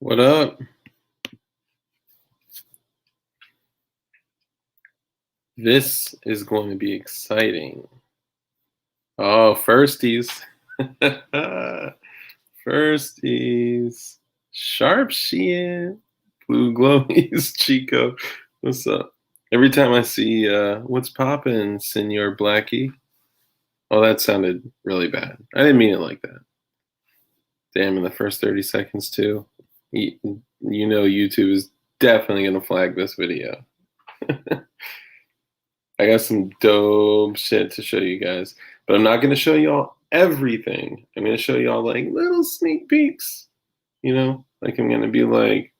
What up? This is going to be exciting. Oh, firsties. Firsties. Sharp Sheehan. Blue Glowies. Chico. What's up? Every time I see what's poppin', Senor Blackie. Oh, that sounded really bad. I didn't mean it like that. Damn, in the first 30 seconds too. You know YouTube is definitely gonna flag this video. I got some dope shit to show you guys, but I'm not going to show y'all everything. I'm going to show y'all like little sneak peeks, like I'm going to be like,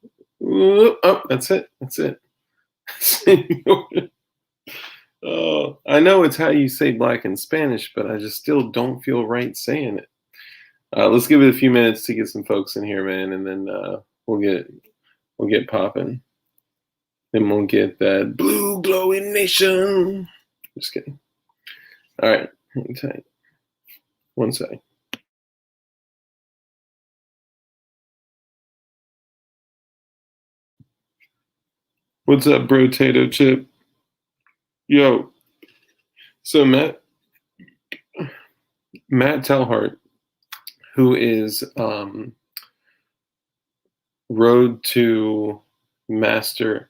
oh, that's it. That's it. Oh, I know it's how you say black in Spanish, but I just still don't feel right saying it. Let's give it a few minutes to get some folks in here, man, and then we'll get popping. Then we'll get that blue glowing nation. Just kidding. All right, hang tight. One sec. What's up, bro? Tato Chip? Yo. So Matt Telhart, who is Road to Master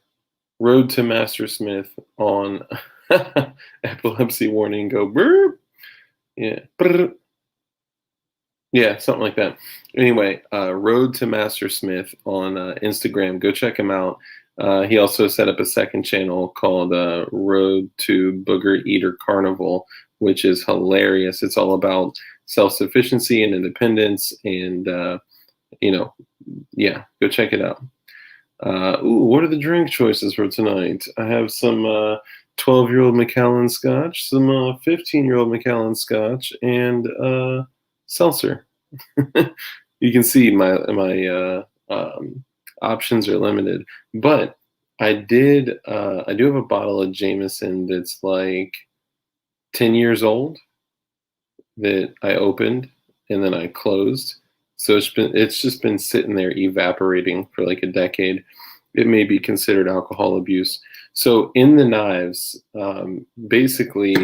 Smith on epilepsy warning. Go burp. Yeah. Brr. Yeah, something like that. Anyway, Road to Master Smith on Instagram. Go check him out. He also set up a second channel called Road to Booger Eater Carnival, which is hilarious. It's all about self-sufficiency and independence, and yeah, go check it out. What are the drink choices for tonight? I have some 12-year-old Macallan Scotch, some 15-year-old Macallan Scotch, and seltzer. You can see my options are limited, but I do have a bottle of Jameson that's like 10 years old that I opened and then I closed. So it's just been sitting there evaporating for like a decade. It may be considered alcohol abuse. So in the knives, basically,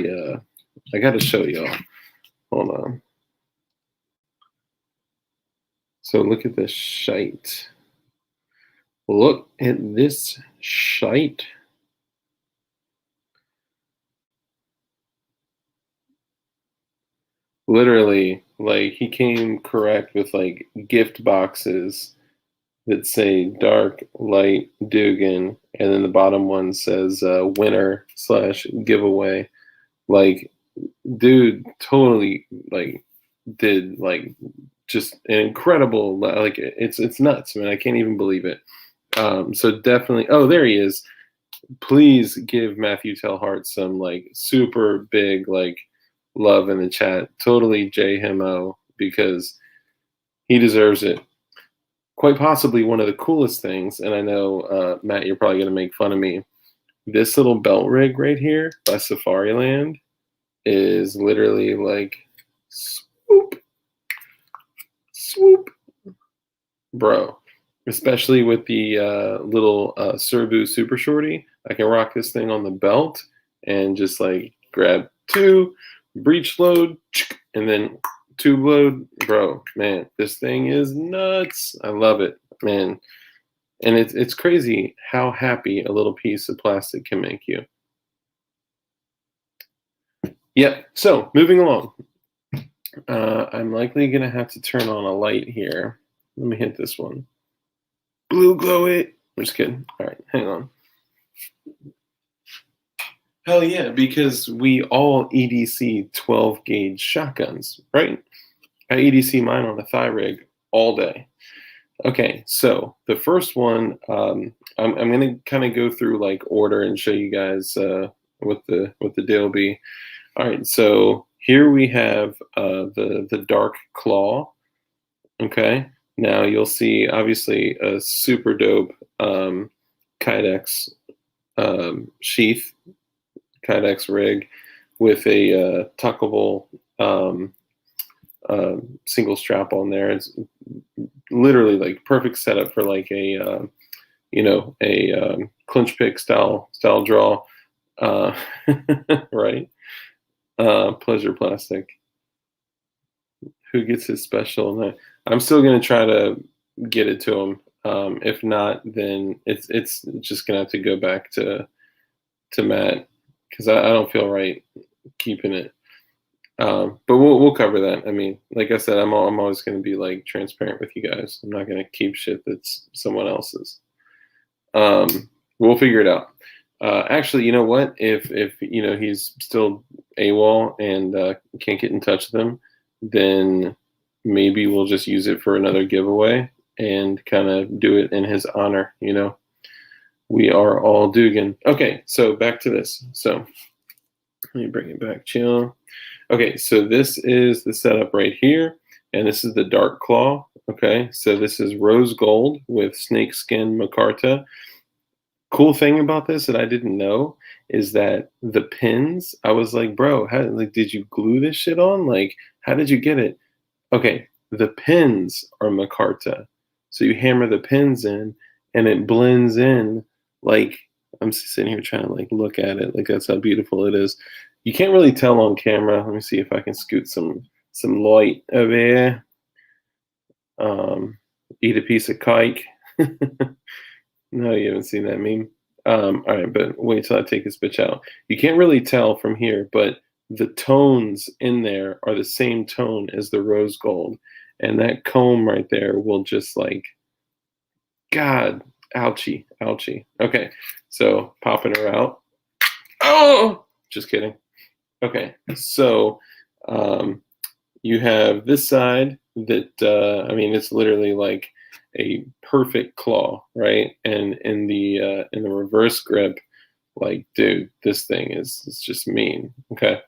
I got to show y'all. Hold on. So look at this shite. Look at this shite. Literally, like he came correct with like gift boxes that say dark, light, Dugan, and then the bottom one says winner / giveaway. Like, dude, totally like did like just an incredible, like it's nuts, man. I can't even believe it. So definitely, oh, there he is. Please give Matthew Telhart some like super big like love in the chat. Totally J him O, because he deserves it. Quite possibly one of the coolest things, and I know Matt, you're probably gonna make fun of me. This little belt rig right here by Safariland is literally like swoop, swoop, bro. Especially with the little Serbu Super Shorty, I can rock this thing on the belt and just like grab two, breech load, and then tube load. Bro, man, this thing is nuts. I love it, man. And it's crazy how happy a little piece of plastic can make you. Yep, so moving along. I'm likely going to have to turn on a light here. Let me hit this one. Blue glow it. I'm just kidding. All right, hang on. Hell yeah, because we all EDC 12 gauge shotguns, right? I EDC mine on a thigh rig all day. Okay, so the first one, I'm going to kind of go through like order and show you guys what the deal will be. All right, so here we have the Dark Claw. Okay, now you'll see obviously a super dope Kydex sheath, Kydex rig with a tuckable single strap on there. It's literally like perfect setup for like a clinch pick style draw, uh, right? Pleasure plastic. Who gets his special? No, I'm still gonna try to get it to him. If not, then it's just gonna have to go back to Matt because I don't feel right keeping it. But we'll cover that. I mean, like I said, I'm always gonna be like transparent with you guys. I'm not gonna keep shit that's someone else's. We'll figure it out. Actually, you know what? If he's still AWOL and can't get in touch with him, then maybe we'll just use it for another giveaway and kind of do it in his honor. We are all Dugan. Okay, so back to this. So let me bring it back, chill. Okay, so this is the setup right here, and this is the dark claw. Okay, so this is rose gold with snakeskin micarta. Cool thing about this that I didn't know is that the pins, I was like, bro, did you glue this shit on? Like, how did you get it? Okay, the pins are micarta. So you hammer the pins in and it blends in. Like, I'm sitting here trying to like look at it. Like, that's how beautiful it is. You can't really tell on camera. Let me see if I can scoot some light over here. Eat a piece of cake. No, you haven't seen that meme. All right, but wait till I take this bitch out. You can't really tell from here, but the tones in there are the same tone as the rose gold. And that comb right there will just like, God, ouchie, ouchie. Okay, so popping her out. Oh, just kidding. Okay, so you have this side that, I mean, it's literally like a perfect claw, right? And in the reverse grip, like, dude, this thing is just mean. Okay,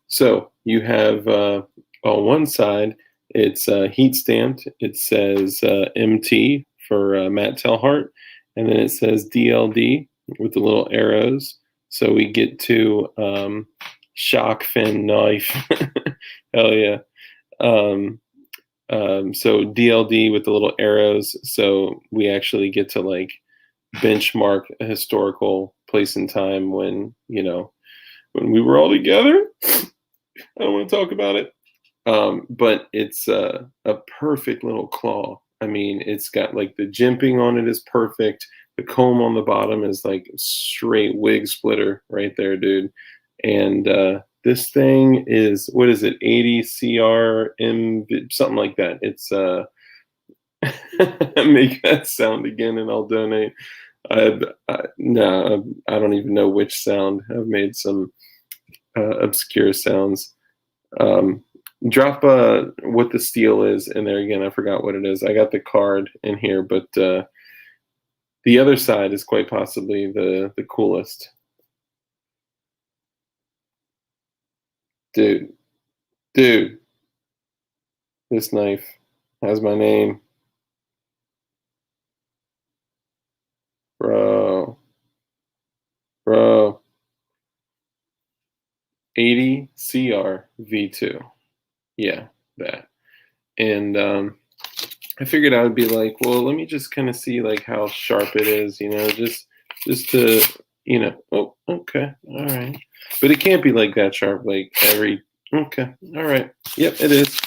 so you have on one side, it's heat stamped. It says MT for Matt Telhart, and then it says DLD with the little arrows. So we get to shock fin knife. Hell yeah. Um, so DLD with the little arrows. So we actually get to like benchmark a historical place and time when we were all together. I don't want to talk about it. But it's a perfect little claw. I mean, it's got like the jimping on it is perfect. The comb on the bottom is like straight wig splitter right there, dude. And this thing is, what is it, 80 CRM, something like that. It's make that sound again and I'll donate. No, I don't even know which sound. I've made some obscure sounds. Drop what the steel is in there again. I forgot what it is. I got the card in here, but the other side is quite possibly the coolest. Dude, this knife has my name. Bro. 80 CR V2. Yeah, that. And I figured I would be like, well, let me just kind of see like how sharp it is, just to, oh, okay, all right. But it can't be like that sharp, like okay, all right. Yep, it is.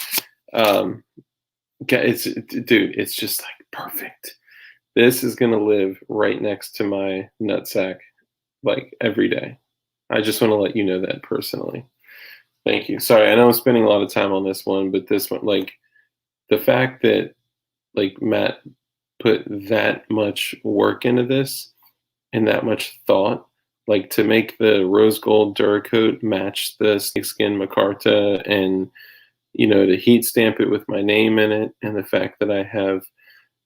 Dude, it's just like perfect. This is gonna live right next to my nutsack, like every day. I just want to let you know that personally. Thank you. Sorry, I know I'm spending a lot of time on this one, but this one, like the fact that like Matt put that much work into this and that much thought, like to make the rose gold Duracoat match the snakeskin micarta and to heat stamp it with my name in it, and the fact that I have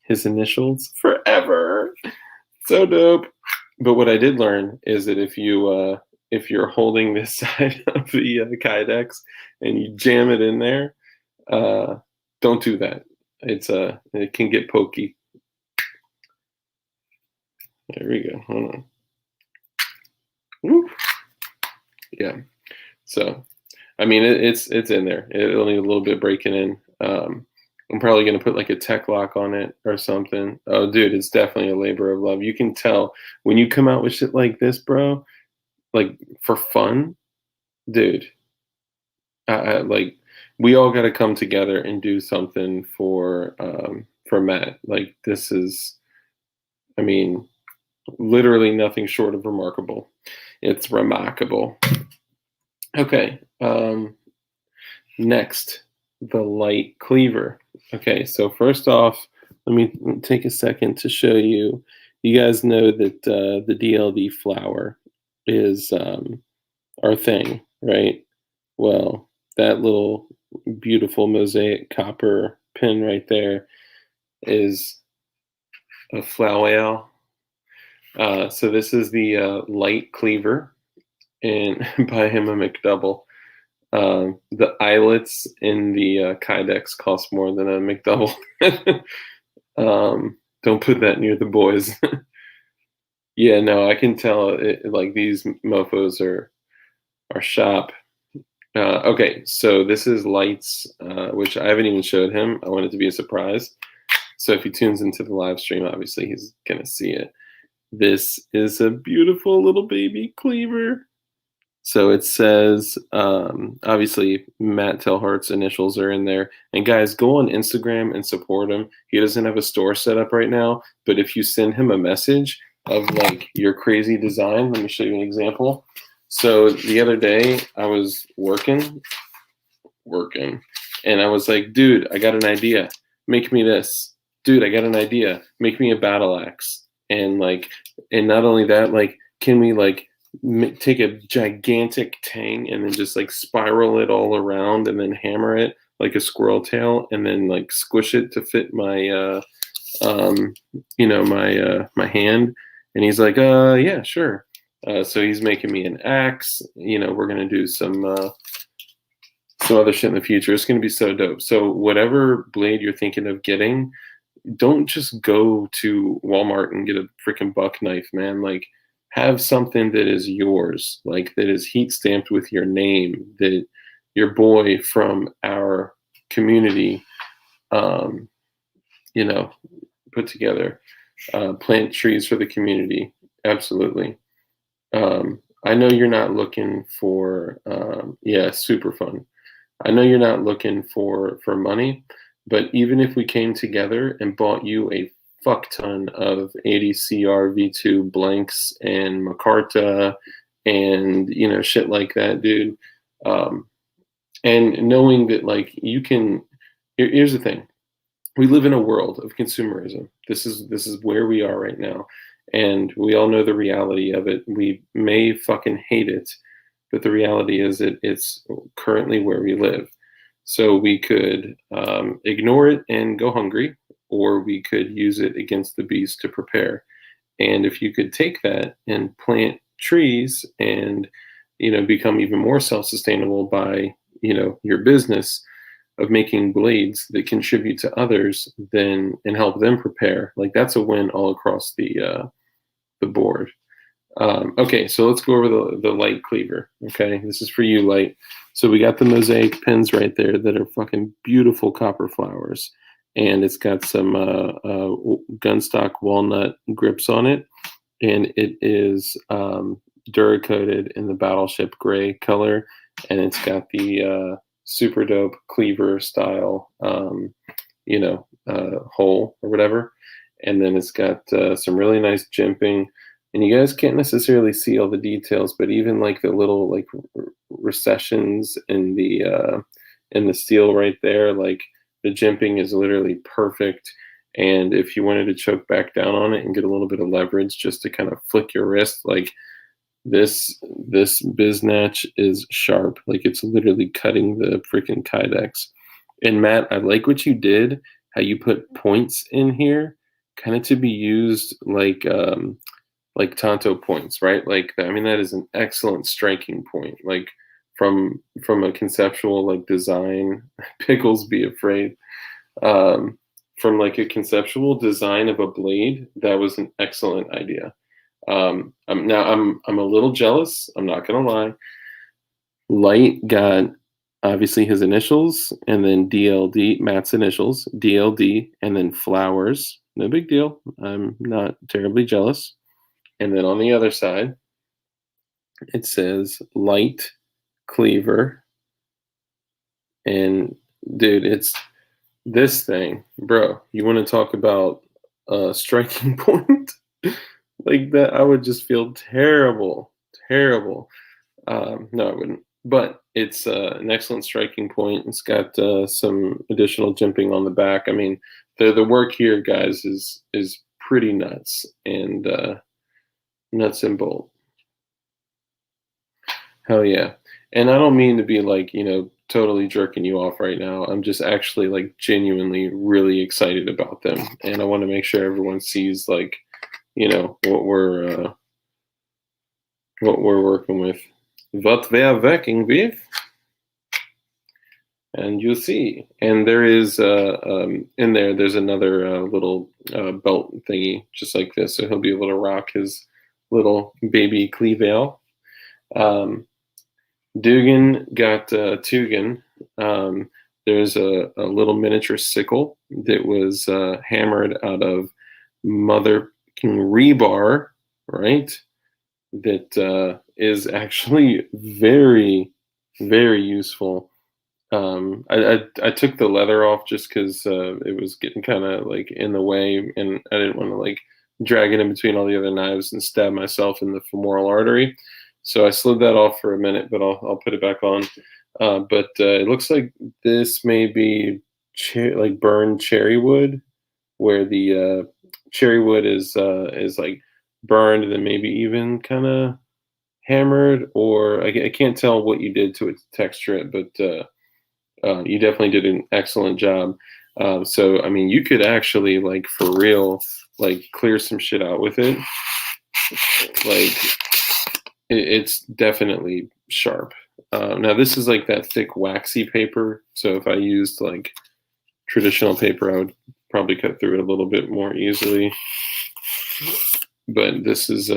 his initials forever. So dope. But what I did learn is that if you're holding this side of the Kydex and you jam it in there, don't do that. It can get pokey. There we go. Hold on. Woo. Yeah. So I mean, it's in there. It'll need a little bit breaking in. I'm probably gonna put like a tech lock on it or something. Oh, dude, it's definitely a labor of love. You can tell when you come out with shit like this, bro. Like for fun, dude. Like we all got to come together and do something for Matt. Like this is, I mean, literally nothing short of remarkable. It's remarkable. Okay. Next, the light cleaver. Okay, so first off, let me take a second to show you. You guys know that the DLD flower is our thing, right? Well, that little beautiful mosaic copper pin right there is a flower. So this is the light cleaver, and buy him a McDouble. The eyelets in the Kydex cost more than a McDouble. Don't put that near the boys. Yeah, no, I can tell. Like these mofo's are sharp. Okay, so this is lights, which I haven't even showed him. I want it to be a surprise. So if he tunes into the live stream, obviously he's gonna see it. This is a beautiful little baby cleaver. So it says, obviously, Matt Telhart's initials are in there. And guys, go on Instagram and support him. He doesn't have a store set up right now, but if you send him a message of like your crazy design, let me show you an example. So the other day I was working, and I was like, dude, I got an idea. Make me this. Dude, I got an idea. Make me a battle axe. And like, and not only that, like, can we like take a gigantic tang and then just like spiral it all around and then hammer it like a squirrel tail and then like squish it to fit my my hand. And he's like, yeah, sure. So he's making me an axe. We're gonna do some other shit in the future. It's gonna be so dope. So whatever blade you're thinking of getting, don't just go to Walmart and get a freaking buck knife, man. Like have something that is yours, like that is heat stamped with your name, that your boy from our community, put together. Plant trees for the community. Absolutely. I know you're not looking for, super fun. I know you're not looking for money, but even if we came together and bought you a fuck ton of 80 CR V2 blanks and Macarta and shit like that, dude. And knowing that like you can. Here's the thing: we live in a world of consumerism. This is where we are right now, and we all know the reality of it. We may fucking hate it, but the reality is that it's currently where we live. So we could ignore it and go hungry, or we could use it against the beast to prepare. And if you could take that and plant trees and become even more self-sustainable by your business of making blades that contribute to others, then and help them prepare, like that's a win all across the board. Okay, so let's go over the light cleaver. Okay, this is for you, Light. So we got the mosaic pins right there that are fucking beautiful copper flowers, and it's got some gunstock walnut grips on it, and it is Duracoated in the battleship gray color, and it's got the super dope cleaver style, hole or whatever, and then it's got some really nice jimping. And you guys can't necessarily see all the details, but even like the little like recessions in the steel right there, like the jimping is literally perfect. And if you wanted to choke back down on it and get a little bit of leverage just to kind of flick your wrist, like this biznatch is sharp. Like it's literally cutting the freaking Kydex. And Matt, I like what you did, how you put points in here, kind of to be used like Tonto points, right? Like, I mean, that is an excellent striking point. Like from a conceptual like design, pickles be afraid. From like a conceptual design of a blade, that was an excellent idea. I'm a little jealous. I'm not gonna lie. Light got obviously his initials, and then DLD, Matt's initials, DLD, and then flowers. No big deal. I'm not terribly jealous. And then on the other side, it says light cleaver. And dude, it's this thing, bro. You want to talk about a striking point like that? I would just feel terrible, terrible. No, I wouldn't. But it's an excellent striking point. It's got some additional jimping on the back. I mean, the work here, guys, is pretty nuts and nuts and bolt. Hell yeah! And I don't mean to be like totally jerking you off right now. I'm just actually like genuinely really excited about them, and I want to make sure everyone sees like what we're working with. What we are working with, and you see, and there is in there. There's another little belt thingy, just like this, so he'll be able to rock his little baby cleaver. Dugan got Tugan. There's a little miniature sickle that was hammered out of mother rebar, right? That is actually very, very useful. I took the leather off just because it was getting kind of like in the way, and I didn't want to like drag it in between all the other knives and stab myself in the femoral artery. So I slid that off for a minute, but I'll put it back on. But it looks like this may be like burned cherry wood, where the cherry wood is like burned and then maybe even kind of hammered, or I can't tell what you did to it to texture it, but you definitely did an excellent job. So I mean, you could actually like for real like clear some shit out with it. Like it's definitely sharp. Now this is like that thick waxy paper, so if I used like traditional paper, I would probably cut through it a little bit more easily. But this is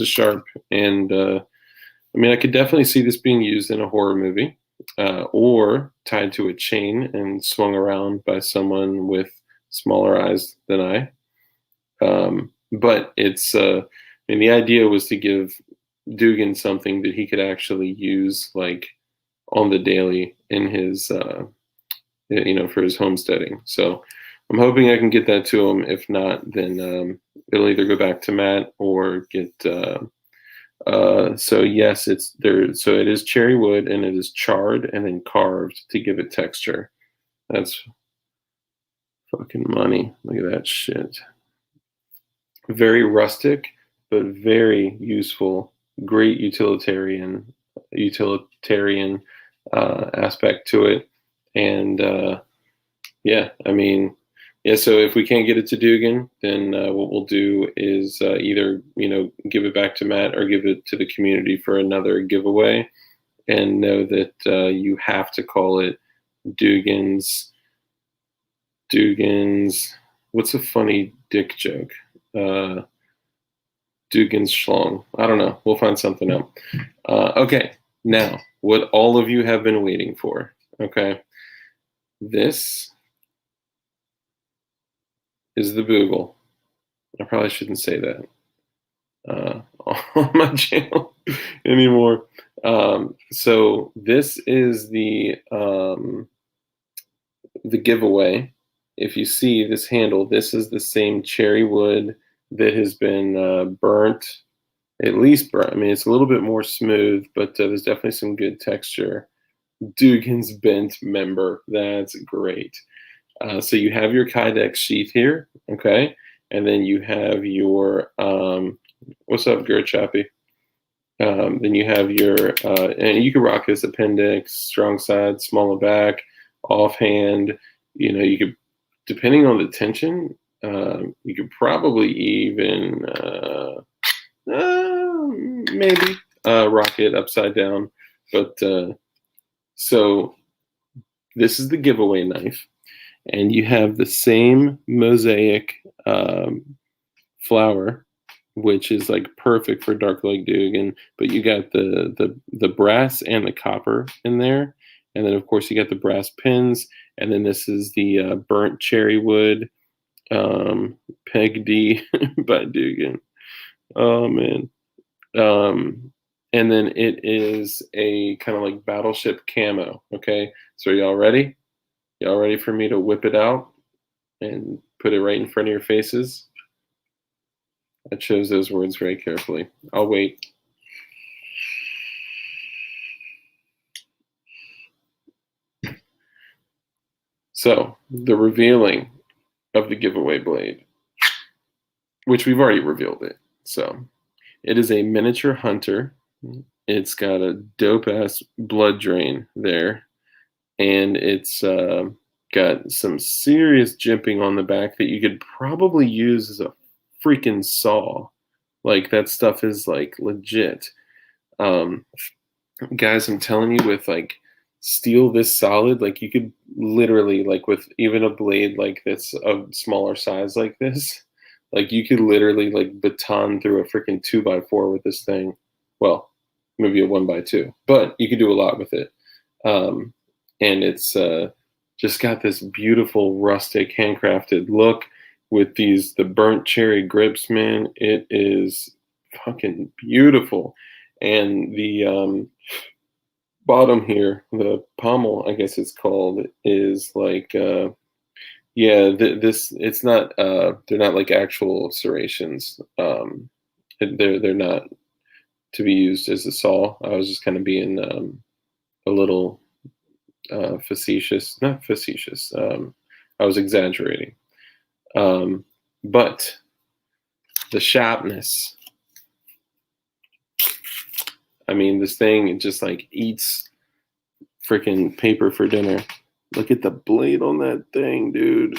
sharp, and I mean, I could definitely see this being used in a horror movie, or tied to a chain and swung around by someone with smaller eyes than I. But it's, and the idea was to give Dugan something that he could actually use like on the daily in his, for his homesteading. So I'm hoping I can get that to him. If not, then it'll either go back to Matt or get. So yes, it's there. So it is cherry wood, and it is charred and then carved to give it texture. That's fucking money. Look at that shit. Very rustic, but very useful. Great utilitarian aspect to it, and yeah, I mean, yeah. So if we can't get it to Dugan, then what we'll do is either give it back to Matt or give it to the community for another giveaway, and know that you have to call it Dugan's. What's a funny dick joke? Dugan's schlong. I don't know. We'll find something out. Okay, now what all of you have been waiting for. Okay, this is the Boogle. I probably shouldn't say that on my channel anymore. So this is the giveaway. If you see this handle, this is the same cherry wood that has been burnt, at least burnt. I mean, it's a little bit more smooth, but there's definitely some good texture. Dugan's bent member. That's great. So you have your Kydex sheath here, okay? And then you have your, what's up, Gert Chappy? Then you have your, and you can rock this appendix, strong side, smaller back, offhand. You could, depending on the tension, you could probably even maybe rock it upside down. But so this is the giveaway knife, and you have the same mosaic flower, which is like perfect for dark leg Dugan. But you got the brass and the copper in there, And then, of course, you got the brass pins. And then this is the burnt cherry wood Peg D by Dugan. Oh, man. Um, and then it is a kind of like battleship camo. Okay. So are y'all ready? Y'all ready for me to whip it out and put it right in front of your faces? I chose those words very carefully. I'll wait. So, the revealing of the giveaway blade, which we've already revealed it. So, it is a miniature hunter. It's got a dope ass blood drain there, and it's got some serious jimping on the back that you could probably use as a freaking saw. Like, that stuff is like legit. Um, Guys, I'm telling you, with like steel this solid, like you could literally, like with even a blade like this of smaller size like this, like you could literally like baton through a freaking 2x4 with this thing. Well, maybe a 1x2, but you could do a lot with it. Um, and it's just got this beautiful rustic handcrafted look with the burnt cherry grips, man. It is fucking beautiful. And the bottom here, the pommel, I guess it's called, is like this it's not they're not like actual serrations. They're not to be used as a saw. I was just kind of being a little facetious, not facetious. I was exaggerating. But the sharpness, I mean, this thing, it just like eats freaking paper for dinner. Look at the blade on that thing, dude.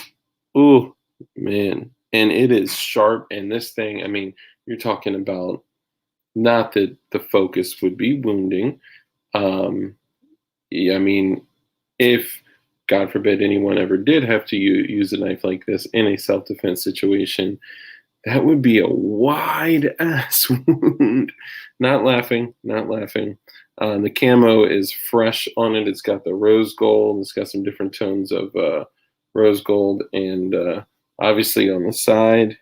Oh, man. And it is sharp. And this thing, I mean, you're talking about, not that the focus would be wounding. Yeah, I mean, if God forbid anyone ever did have to use a knife like this in a self-defense situation, that would be a wide ass wound. Not laughing, not laughing. The camo is fresh on it. It's got the rose gold. It's got some different tones of rose gold. And obviously on the side,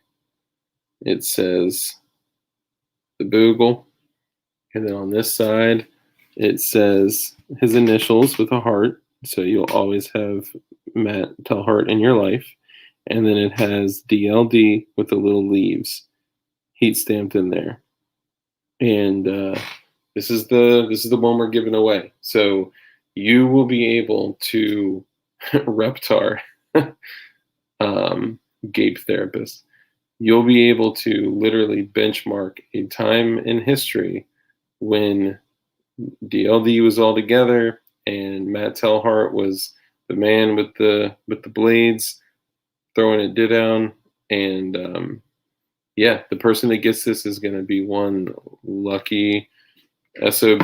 it says the Boogle. And then on this side, it says his initials with a heart. So you'll always have Matt Telhart in your life. And then it has DLD with the little leaves heat stamped in there. And this is the one we're giving away. So you will be able to Reptar, Gape therapist. You'll be able to literally benchmark a time in history when DLD was all together and Matt Telhart was the man with the blades throwing it down. And yeah, the person that gets this is going to be one lucky SOB.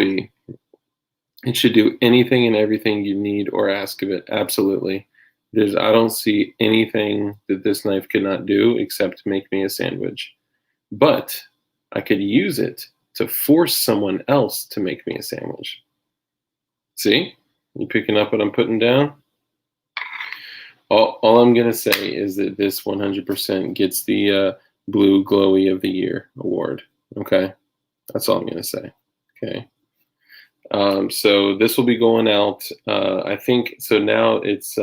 It should do anything and everything you need or ask of it. Absolutely. I don't see anything that this knife could not do except make me a sandwich. But I could use it to force someone else to make me a sandwich. See? You picking up what I'm putting down? All I'm going to say is that this 100% gets the Blue Glowy of the Year award. Okay? That's all I'm going to say. Okay? So this will be going out, I think, so now it's,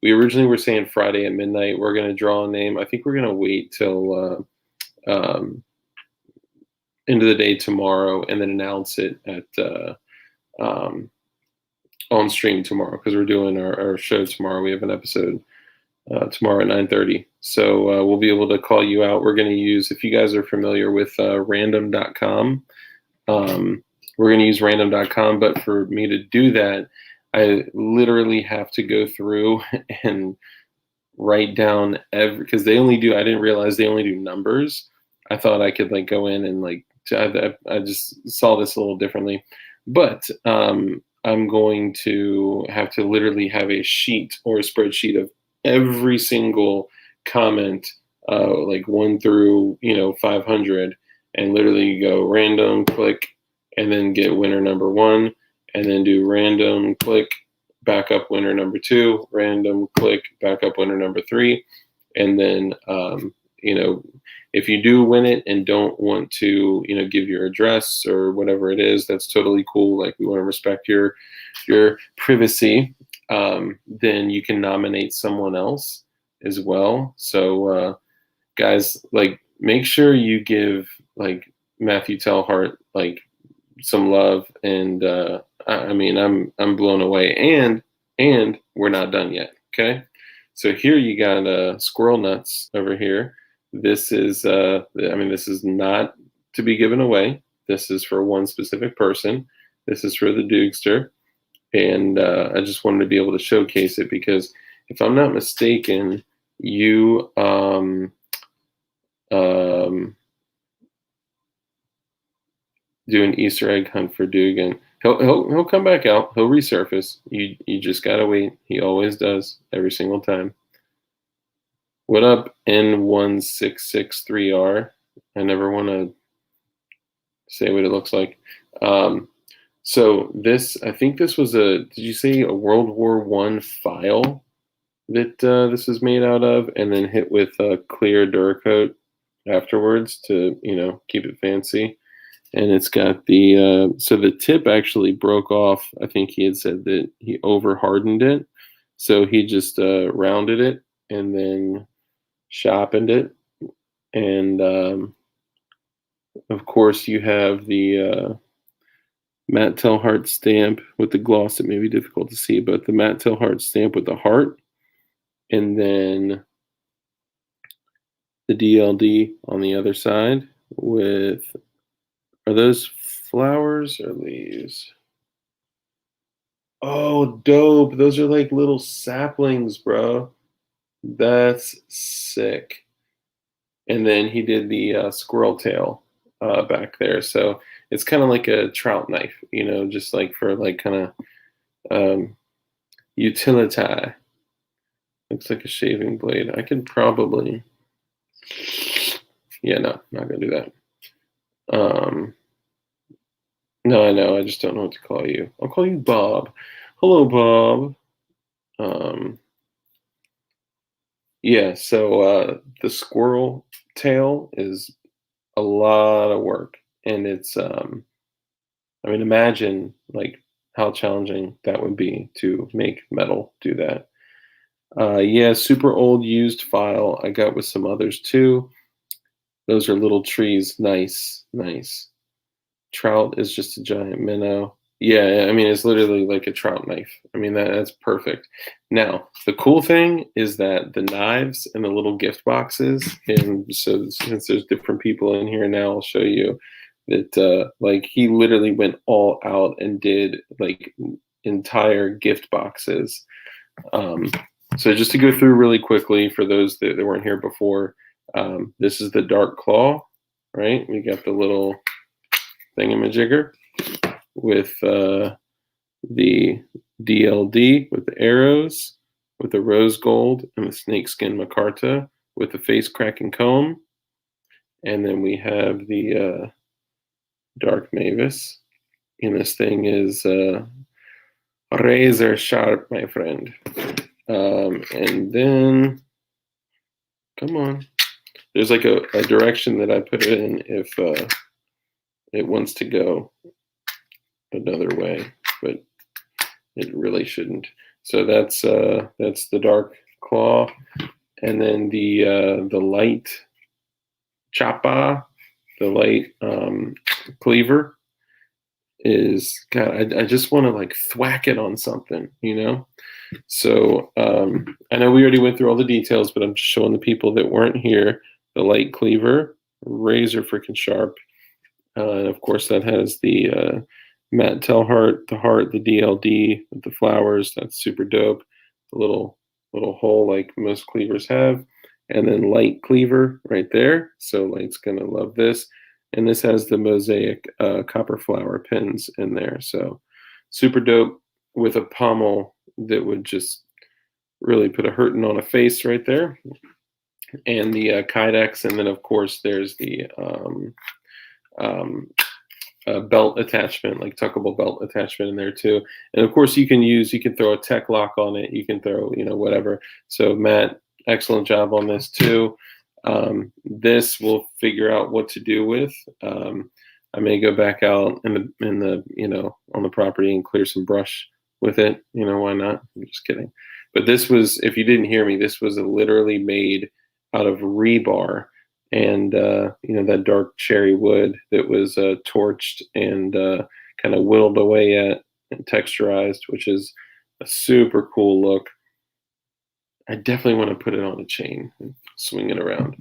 we originally were saying Friday at midnight. We're going to draw a name. I think we're going to wait till end of the day tomorrow and then announce it at on stream tomorrow, because we're doing our show tomorrow. We have an episode tomorrow at 9:30. So we'll be able to call you out. We're going to use, if you guys are familiar with random.com, we're going to use random.com. But for me to do that, I literally have to go through and write down because they only do, I didn't realize they only do numbers. I thought I could like go in and like, I just saw this a little differently. But I'm going to have to literally have a sheet or a spreadsheet of every single comment, like 1 through 500, and literally go random, click, and then get winner number 1, and then do random click backup winner number 2, random click backup winner number 3, and then if you do win it and don't want to give your address or whatever it is, that's totally cool. Like, we want to respect your privacy. Then you can nominate someone else as well. So guys, like, make sure you give like Matthew Telhart like some love, and I'm blown away, and we're not done yet. Okay, so here you got squirrel nuts over here. This is this is not to be given away. This is for one specific person. This is for the Dugster, and I just wanted to be able to showcase it because if I'm not mistaken, you do an Easter egg hunt for Dugan. He'll come back out. He'll resurface. You just gotta wait. He always does, every single time. What up, N1663R? I never want to say what it looks like. So this, I think this was did you say a World War I file that this was made out of, and then hit with a clear Duracoat afterwards to keep it fancy. And it's got the so the tip actually broke off. I think he had said that he over hardened it, so he just rounded it and then sharpened it. And of course you have the Matt Telhart stamp with the gloss. It may be difficult to see, but the Matt Telhart stamp with the heart, and then the DLD on the other side with, are those flowers or leaves? Oh, dope. Those are like little saplings, bro. That's sick. And then he did the squirrel tail back there. So it's kind of like a trout knife, just like for like kind of utility. Looks like a shaving blade. I could probably, yeah, no, not gonna do that. No, I know. I just don't know what to call you. I'll call you Bob. Hello, Bob. Yeah, so the squirrel tail is a lot of work, and it's imagine like how challenging that would be to make metal do that. Yeah, super old used file I got with some others too. Those are little trees. Nice, nice. Trout is just a giant minnow. Yeah, it's literally like a trout knife. That's perfect. Now, the cool thing is that the knives and the little gift boxes, and so since there's different people in here now, I'll show you that like he literally went all out and did like entire gift boxes. So just to go through really quickly for those that weren't here before, this is the Dark Claw, right? We got the little thingamajigger with the DLD with the arrows, with the rose gold and the snakeskin micarta with the face cracking comb. And then we have the Dark Mavis. And this thing is razor sharp, my friend. And then, come on. There's like a direction that I put it in if it wants to go another way, but it really shouldn't. So that's the Dark Claw, and then the light choppa, the light cleaver is, God, I just want to like thwack it on something, So I know we already went through all the details, but I'm just showing the people that weren't here. The light cleaver, razor freaking sharp. And of course that has the Matt Telhart, the heart, the DLD with the flowers. That's super dope. The little hole like most cleavers have. And then light cleaver right there. So light's gonna love this. And this has the mosaic copper flower pins in there. So super dope, with a pommel that would just really put a hurting on a face right there. And the Kydex, and then of course there's the belt attachment, like tuckable belt attachment in there too. And of course, you can throw a tech lock on it. You can throw, whatever. So Matt, excellent job on this too. This we'll figure out what to do with. I may go back out in the on the property and clear some brush with it. Why not? I'm just kidding. But this was, if you didn't hear me, this was literally made out of rebar and that dark cherry wood that was torched and kind of whittled away at and texturized, which is a super cool look. I definitely want to put it on a chain and swing it around,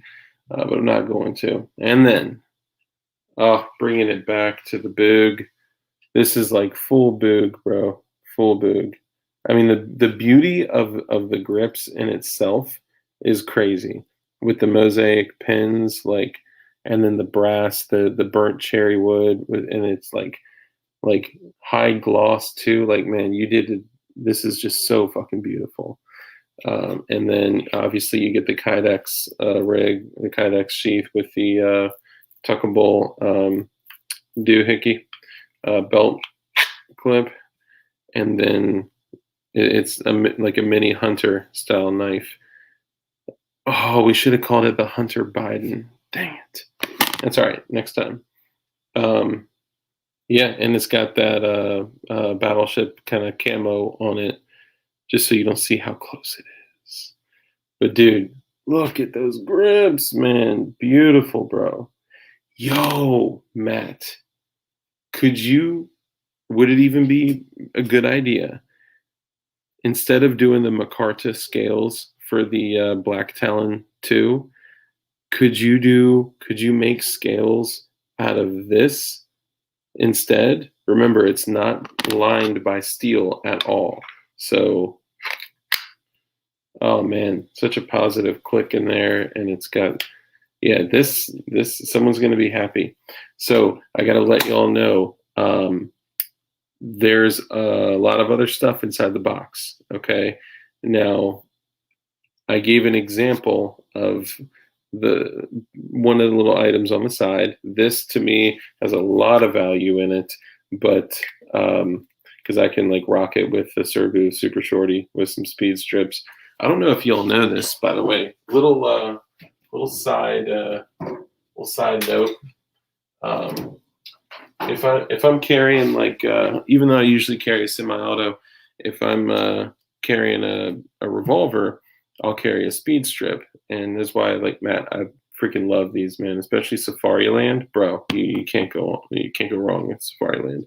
but I'm not going to. And then, bringing it back to the boog. This is like full boog, bro. Full boog. I mean, the beauty of the grips in itself is crazy, with the mosaic pins, and then the brass, the burnt cherry wood, and it's like high gloss too. Like, man, this is just so fucking beautiful. And then obviously you get the Kydex rig, the Kydex sheath with the tuckable doohickey belt clip, and then it's like a mini hunter style knife. Oh, we should have called it the Hunter Biden. Dang it. That's all right. Next time. Yeah, and it's got that battleship kind of camo on it, just so you don't see how close it is. But dude, look at those grips, man. Beautiful, bro. Yo, Matt, would it even be a good idea, instead of doing the Micarta scales for the Black Talon 2, could you make scales out of this instead? Remember, it's not lined by steel at all. So, oh man, such a positive click in there, and it's got, yeah, this someone's gonna be happy. So I gotta let y'all know, there's a lot of other stuff inside the box. Okay, now I gave an example of one of the little items on the side. This to me has a lot of value in it, but because I can rock it with the Serbu Super Shorty with some speed strips. I don't know if y'all know this, by the way. Little side note. If I'm carrying even though I usually carry a semi-auto, if I'm carrying a revolver, I'll carry a speed strip, and that's why, Matt, I freaking love these, man. Especially Safariland, bro. You can't go wrong with Safariland.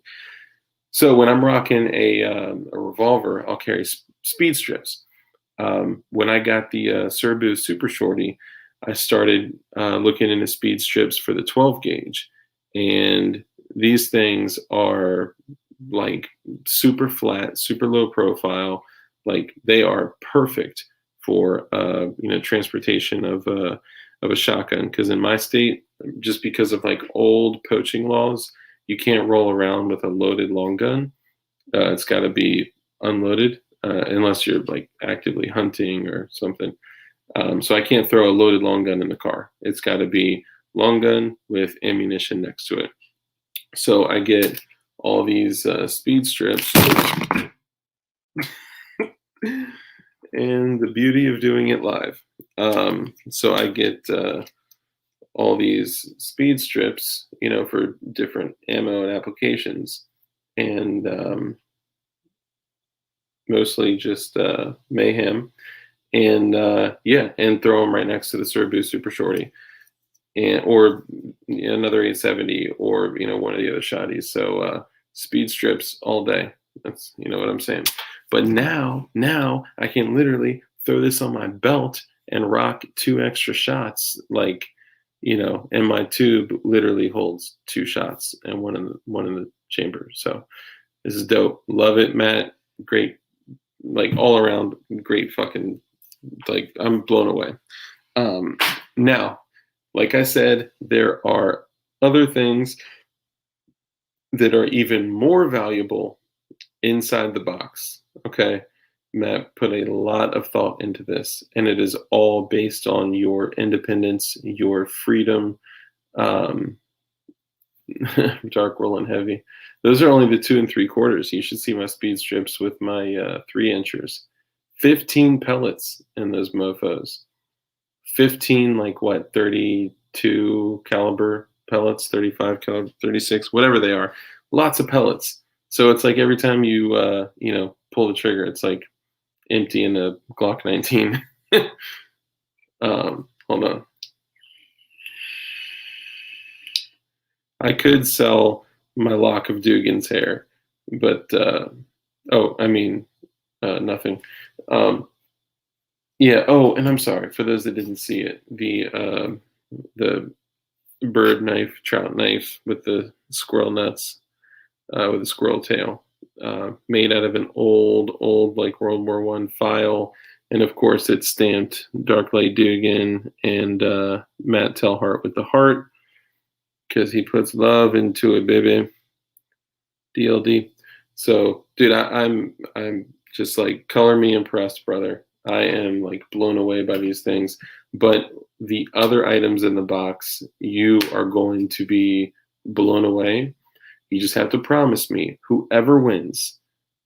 So when I'm rocking a revolver, I'll carry speed strips. When I got the Serbu Super Shorty, I started looking into speed strips for the 12 gauge, and these things are super flat, super low profile. They are perfect for transportation of a shotgun, because in my state, just because of old poaching laws, you can't roll around with a loaded long gun. It's got to be unloaded unless you're actively hunting or something. So I can't throw a loaded long gun in the car. It's got to be long gun with ammunition next to it. So I get all these speed strips. And the beauty of doing it live. So I get all these speed strips, for different ammo and applications, and mostly just mayhem, and and throw them right next to the Serbu Super Shorty, or another 870, or one of the other shotties. So speed strips all day. That's what I'm saying. But now I can literally throw this on my belt and rock 2 extra shots, and my tube literally holds 2 shots and one in the chamber. So this is dope. Love it, Matt. Great, all around great fucking, I'm blown away. Now, like I said, there are other things that are even more valuable inside the box. Okay, Matt put a lot of thought into this, and it is all based on your independence, your freedom, Dark, rolling, heavy. Those are only the 2 3/4. You should see my speed strips with my 3 inchers. 15 pellets in those mofos. 15, like what, 32 caliber pellets, 35 caliber, 36, whatever they are. Lots of pellets. So it's like every time you pull the trigger, it's like emptying a Glock 19. Hold on. I could sell my lock of Dugan's hair, but nothing. Yeah. Oh, and I'm sorry for those that didn't see it. The bird knife, trout knife with the squirrel nuts, with a squirrel tail, made out of an old like World War I file, and of course it's stamped Darklight Dugan and Matt Telhart with the heart, because he puts love into it, baby. DLD. So, dude, I'm just like, color me impressed, brother. I am like blown away by these things. But the other items in the box, you are going to be blown away. You just have to promise me, whoever wins,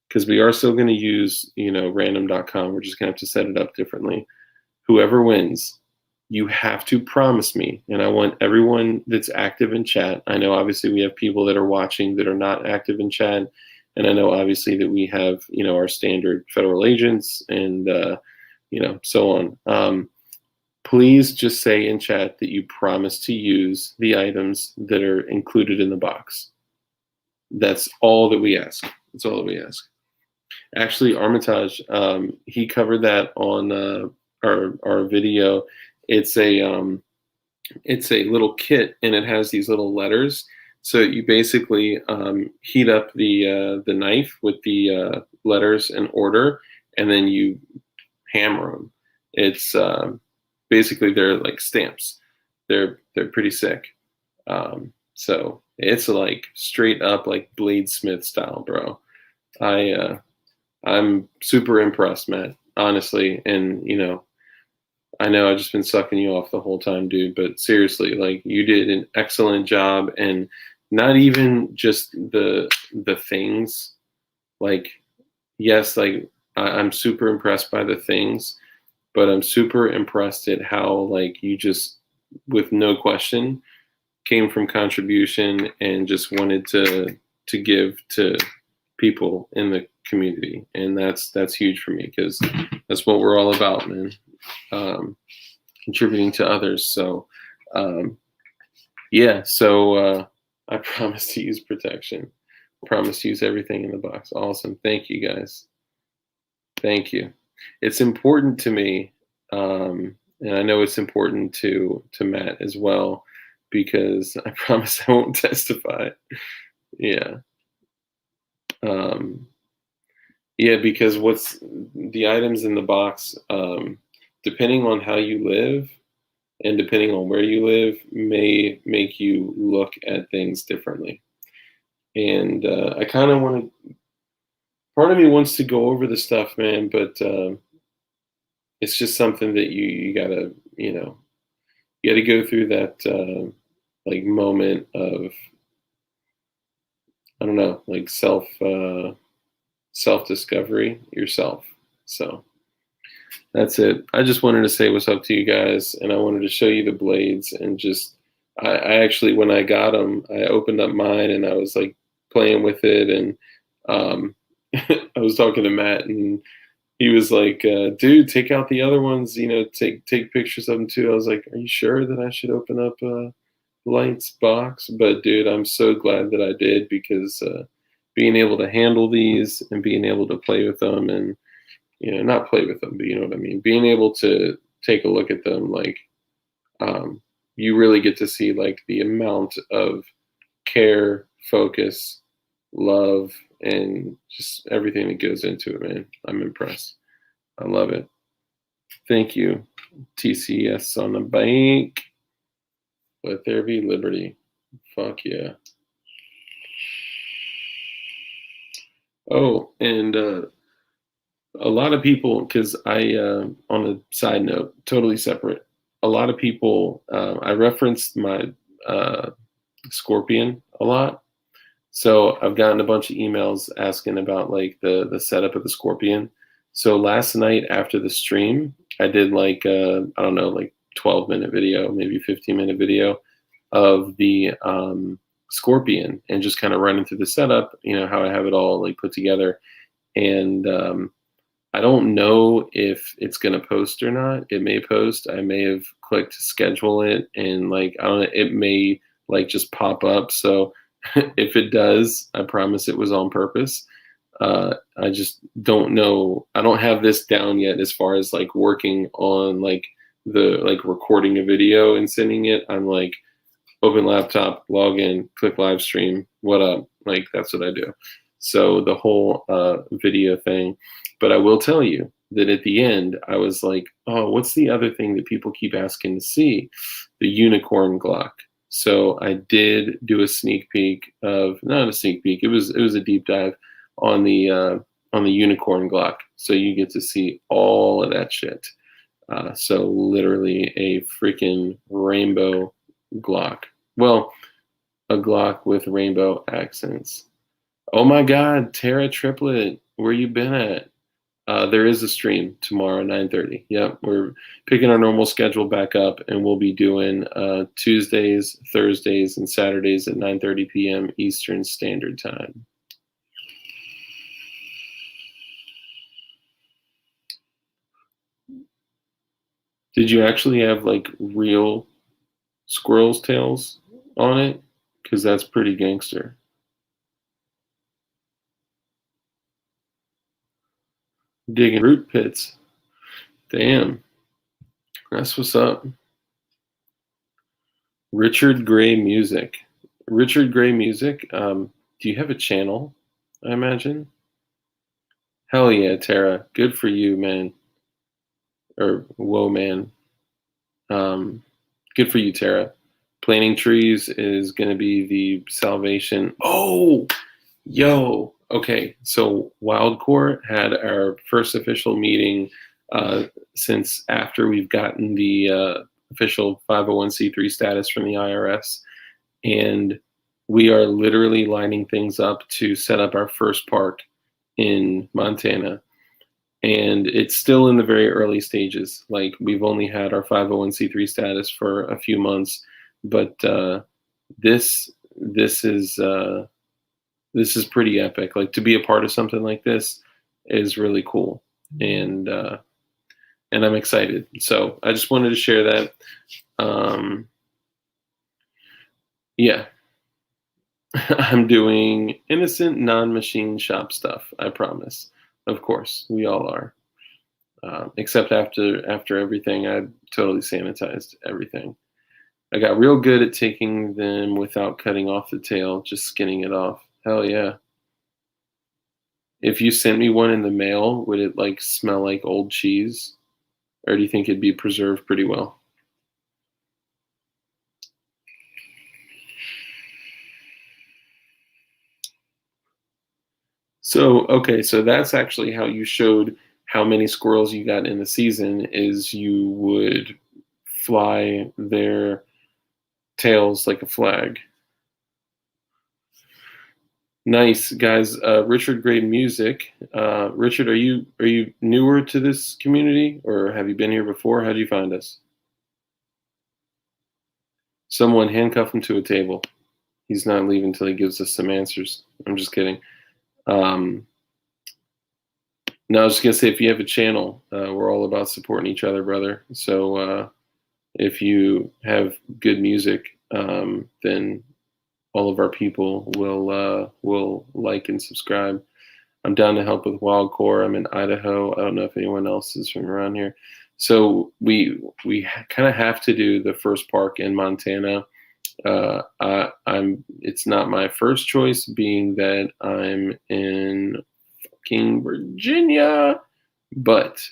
because we are still going to use, random.com. We're just going to have to set it up differently. Whoever wins, you have to promise me, and I want everyone that's active in chat. I know obviously we have people that are watching that are not active in chat, and I know obviously that we have, our standard federal agents and, so on. Please just say in chat that you promise to use the items that are included in the box. That's all that we ask. That's all that we ask. Actually, Armitage, he covered that on our video. It's a little kit, and it has these little letters. So you basically heat up the knife with the letters in order, and then you hammer them. It's basically, they're like stamps. They're pretty sick. So it's like straight up like bladesmith style, bro. I'm super impressed, Matt, honestly. And I know I've just been sucking you off the whole time, dude, but seriously, like, you did an excellent job. And not even just the things, like, yes, like, I'm super impressed by the things, but I'm super impressed at how, like, you just, with no question, came from contribution and just wanted to give to people in the community. And that's huge for me, because that's what we're all about, man. Contributing to others. So I promise to use protection. I promise to use everything in the box. Awesome. Thank you, guys. Thank you. It's important to me, and I know it's important to Matt as well, because I promise I won't testify. Yeah. Because what's the items in the box, depending on how you live and depending on where you live, may make you look at things differently. And I kind of want to, part of me wants to go over the stuff, man, but it's just something that you gotta, you gotta go through that like moment of, I don't know, like self-discovery yourself. So that's it. I just wanted to say what's up to you guys, and I wanted to show you the blades. And just, I actually, when I got them, I opened up mine and I was like playing with it, and I was talking to Matt, and he was like, dude, take out the other ones, take pictures of them too. I was like, are you sure that I should open up Light's box? But dude, I'm so glad that I did, because being able to handle these and being able to play with them, and not play with them, but you know what I mean, being able to take a look at them, like, you really get to see like the amount of care, focus, love, and just everything that goes into it, man. I'm impressed. I love it. Thank you. TCS on the bank. Let there be liberty. Fuck yeah. Oh, and a lot of people, because on a side note, totally separate, a lot of people, I referenced my Scorpion a lot. So I've gotten a bunch of emails asking about like the setup of the Scorpion. So last night after the stream, I did like I don't know, like 12-minute video, maybe 15-minute video of the Scorpion and just kind of running through the setup, how I have it all like put together. And I don't know if it's gonna post or not. It may post. I may have clicked to schedule it, and like I don't know, it may like just pop up. So if it does, I promise it was on purpose. I just don't know. I don't have this down yet as far as like working on like the like recording a video and sending it. I'm like open laptop, log in, click live stream. What up? Like that's what I do. So the whole video thing. But I will tell you that at the end, I was like, oh, what's the other thing that people keep asking to see? The unicorn Glock. So I did do a sneak peek of, not a sneak peek, it was a deep dive on the unicorn Glock. So you get to see all of that shit. So literally a freaking rainbow Glock. Well, a Glock with rainbow accents. Oh my God, Tara Triplet, where you been at? There is a stream tomorrow, 9:30. Yep, we're picking our normal schedule back up, and we'll be doing Tuesdays, Thursdays, and Saturdays at 9:30 p.m. Eastern Standard Time. Did you actually have like real squirrel's tails on it? Because that's pretty gangster. Digging root pits. Damn, that's what's up. Richard Gray Music. Richard Gray Music. Do you have a channel? I imagine. Hell yeah, Tara. Good for you, man. Or whoa, man. Good for you, Tara. Planting trees is going to be the salvation. Oh, yo. Okay, so Wildcore had our first official meeting since after we've gotten the official 501c3 status from the IRS. And we are literally lining things up to set up our first park in Montana. And it's still in the very early stages. Like we've only had our 501c3 status for a few months, but this is pretty epic. Like to be a part of something like this is really cool, and I'm excited. So I just wanted to share that. Yeah, I'm doing innocent, non-machine shop stuff. I promise. Of course, we all are. Except after everything, I totally sanitized everything. I got real good at taking them without cutting off the tail, just skinning it off. Hell yeah. If you sent me one in the mail, would it like smell like old cheese? Or do you think it'd be preserved pretty well? So, okay, so that's actually how you showed how many squirrels you got in the season is you would fly their tails like a flag. Nice, guys. Richard Gray Music. Richard, are you newer to this community, or have you been here before? How do you find us? Someone handcuff him to a table. He's not leaving until he gives us some answers. I'm just kidding. No, I was just gonna say, if you have a channel, we're all about supporting each other, brother. So if you have good music, then all of our people will like and subscribe. I'm down to help with Wildcore. I'm in Idaho. I don't know if anyone else is from around here. So we kind of have to do the first park in Montana. It's not my first choice, being that I'm in fucking Virginia, but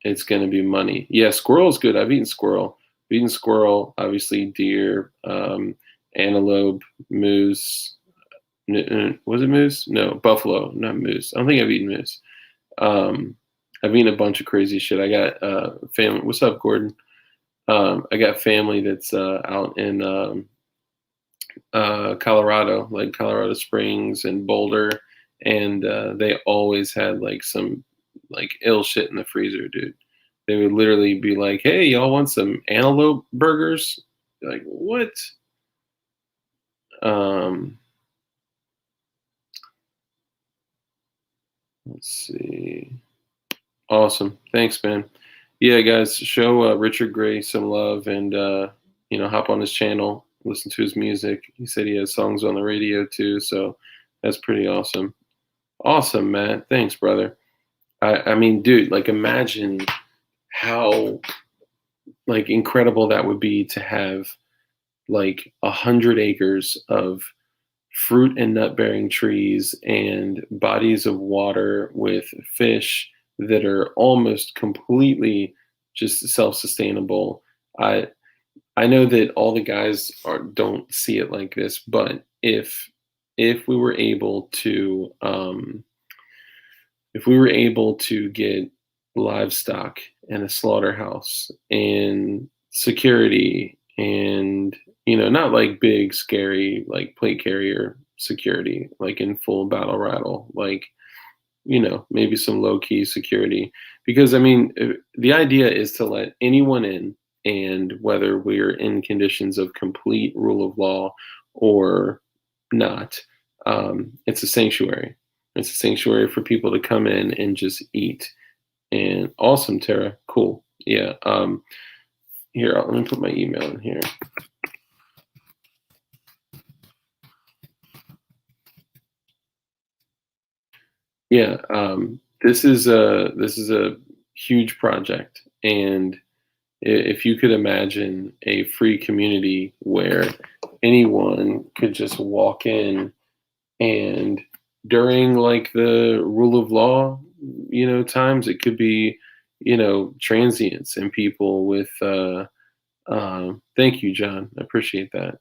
it's gonna be money. Yeah, squirrel's good. I've eaten squirrel. I've eaten squirrel, obviously deer, antelope, moose. Was it moose? No, buffalo, not moose. I don't think I've eaten moose. I've eaten a bunch of crazy shit. I got family. What's up, Gordon? I got family that's out in Colorado, like Colorado Springs and Boulder, and they always had like some like ill shit in the freezer, dude. They would literally be like, "Hey, y'all want some antelope burgers?" Like, what? Um, let's see. Awesome. Thanks, man. Yeah, guys, show Richard Gray some love and hop on his channel, listen to his music. He said he has songs on the radio too, so that's pretty awesome. Awesome, Matt. Thanks, brother. I mean, dude, like imagine how like incredible that would be to have like 100 acres of fruit and nut bearing trees and bodies of water with fish that are almost completely just self-sustainable. I know that all the guys don't see it like this, but if we were able to get livestock and a slaughterhouse and security and not like big scary like plate carrier security like in full battle rattle, like maybe some low key security, because I mean the idea is to let anyone in, and whether we're in conditions of complete rule of law or not, it's a sanctuary. It's a sanctuary for people to come in and just eat. And awesome, Tara. Cool. Yeah. Here, let me put my email in here. Yeah. This is a huge project, and if you could imagine a free community where anyone could just walk in, and during like the rule of law times, it could be transients and people with thank you, John, I appreciate that.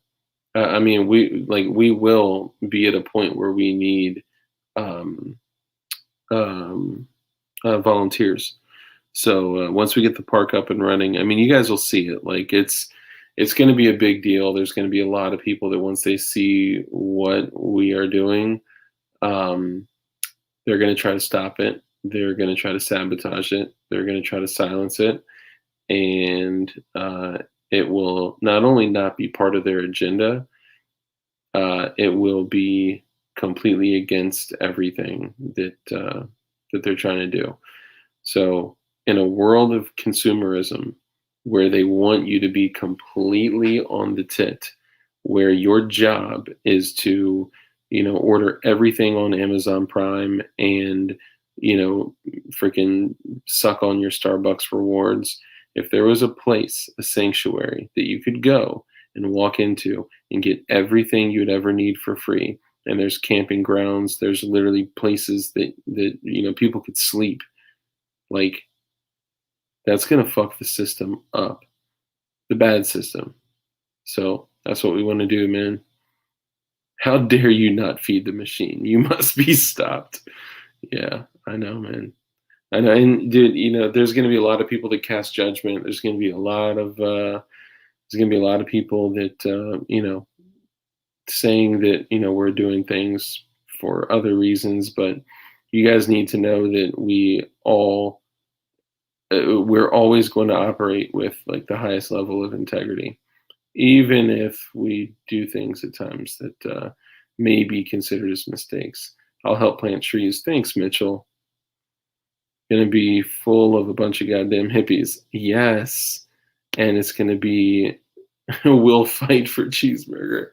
I mean, we will be at a point where we need um, um, volunteers. So once we get the park up and running, I mean, you guys will see it. Like it's going to be a big deal. There's going to be a lot of people that once they see what we are doing, um, they're going to try to stop it. They're going to try to sabotage it. They're going to try to silence it, and it will not only not be part of their agenda, it will be completely against everything that they're trying to do. So, in a world of consumerism where they want you to be completely on the tit, where your job is to, order everything on Amazon Prime and, freaking suck on your Starbucks rewards, if there was a place, a sanctuary that you could go and walk into and get everything you'd ever need for free, and there's camping grounds, there's literally places that people could sleep, like that's gonna fuck the system up, the bad system. So that's what we want to do, man. How dare you not feed the machine? You must be stopped. Yeah, I know, man. I know, and dude, there's gonna be a lot of people that cast judgment. There's gonna be a lot of people that saying that we're doing things for other reasons, but you guys need to know that we're always going to operate with like the highest level of integrity, even if we do things at times that may be considered as mistakes. I'll help plant trees. Thanks, Mitchell. Gonna be full of a bunch of goddamn hippies. Yes. And it's gonna be we'll fight for cheeseburger.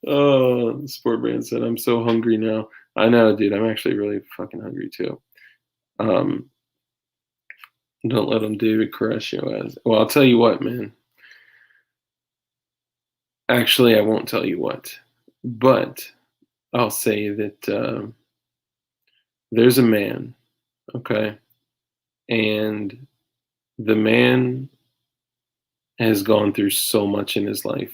Oh, Sportman said, I'm so hungry now. I know, dude. I'm actually really fucking hungry too. Um, don't let them David crush you as well. I'll tell you what, man. Actually, I won't tell you what, but I'll say that there's a man, okay, and the man has gone through so much in his life,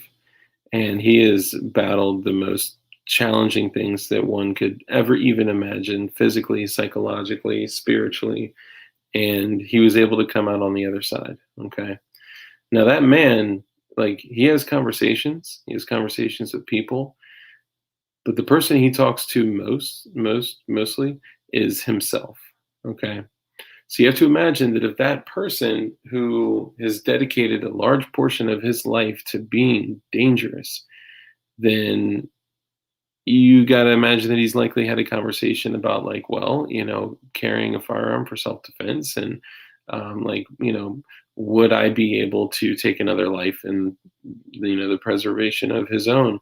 and he has battled the most challenging things that one could ever even imagine, physically, psychologically, spiritually, and he was able to come out on the other side. Okay, now that man like he has conversations. He has conversations with people, but the person he talks to mostly is himself. Okay. So you have to imagine that if that person who has dedicated a large portion of his life to being dangerous, then you got to imagine that he's likely had a conversation about, like, well, carrying a firearm for self-defense, and like, would I be able to take another life in the preservation of his own,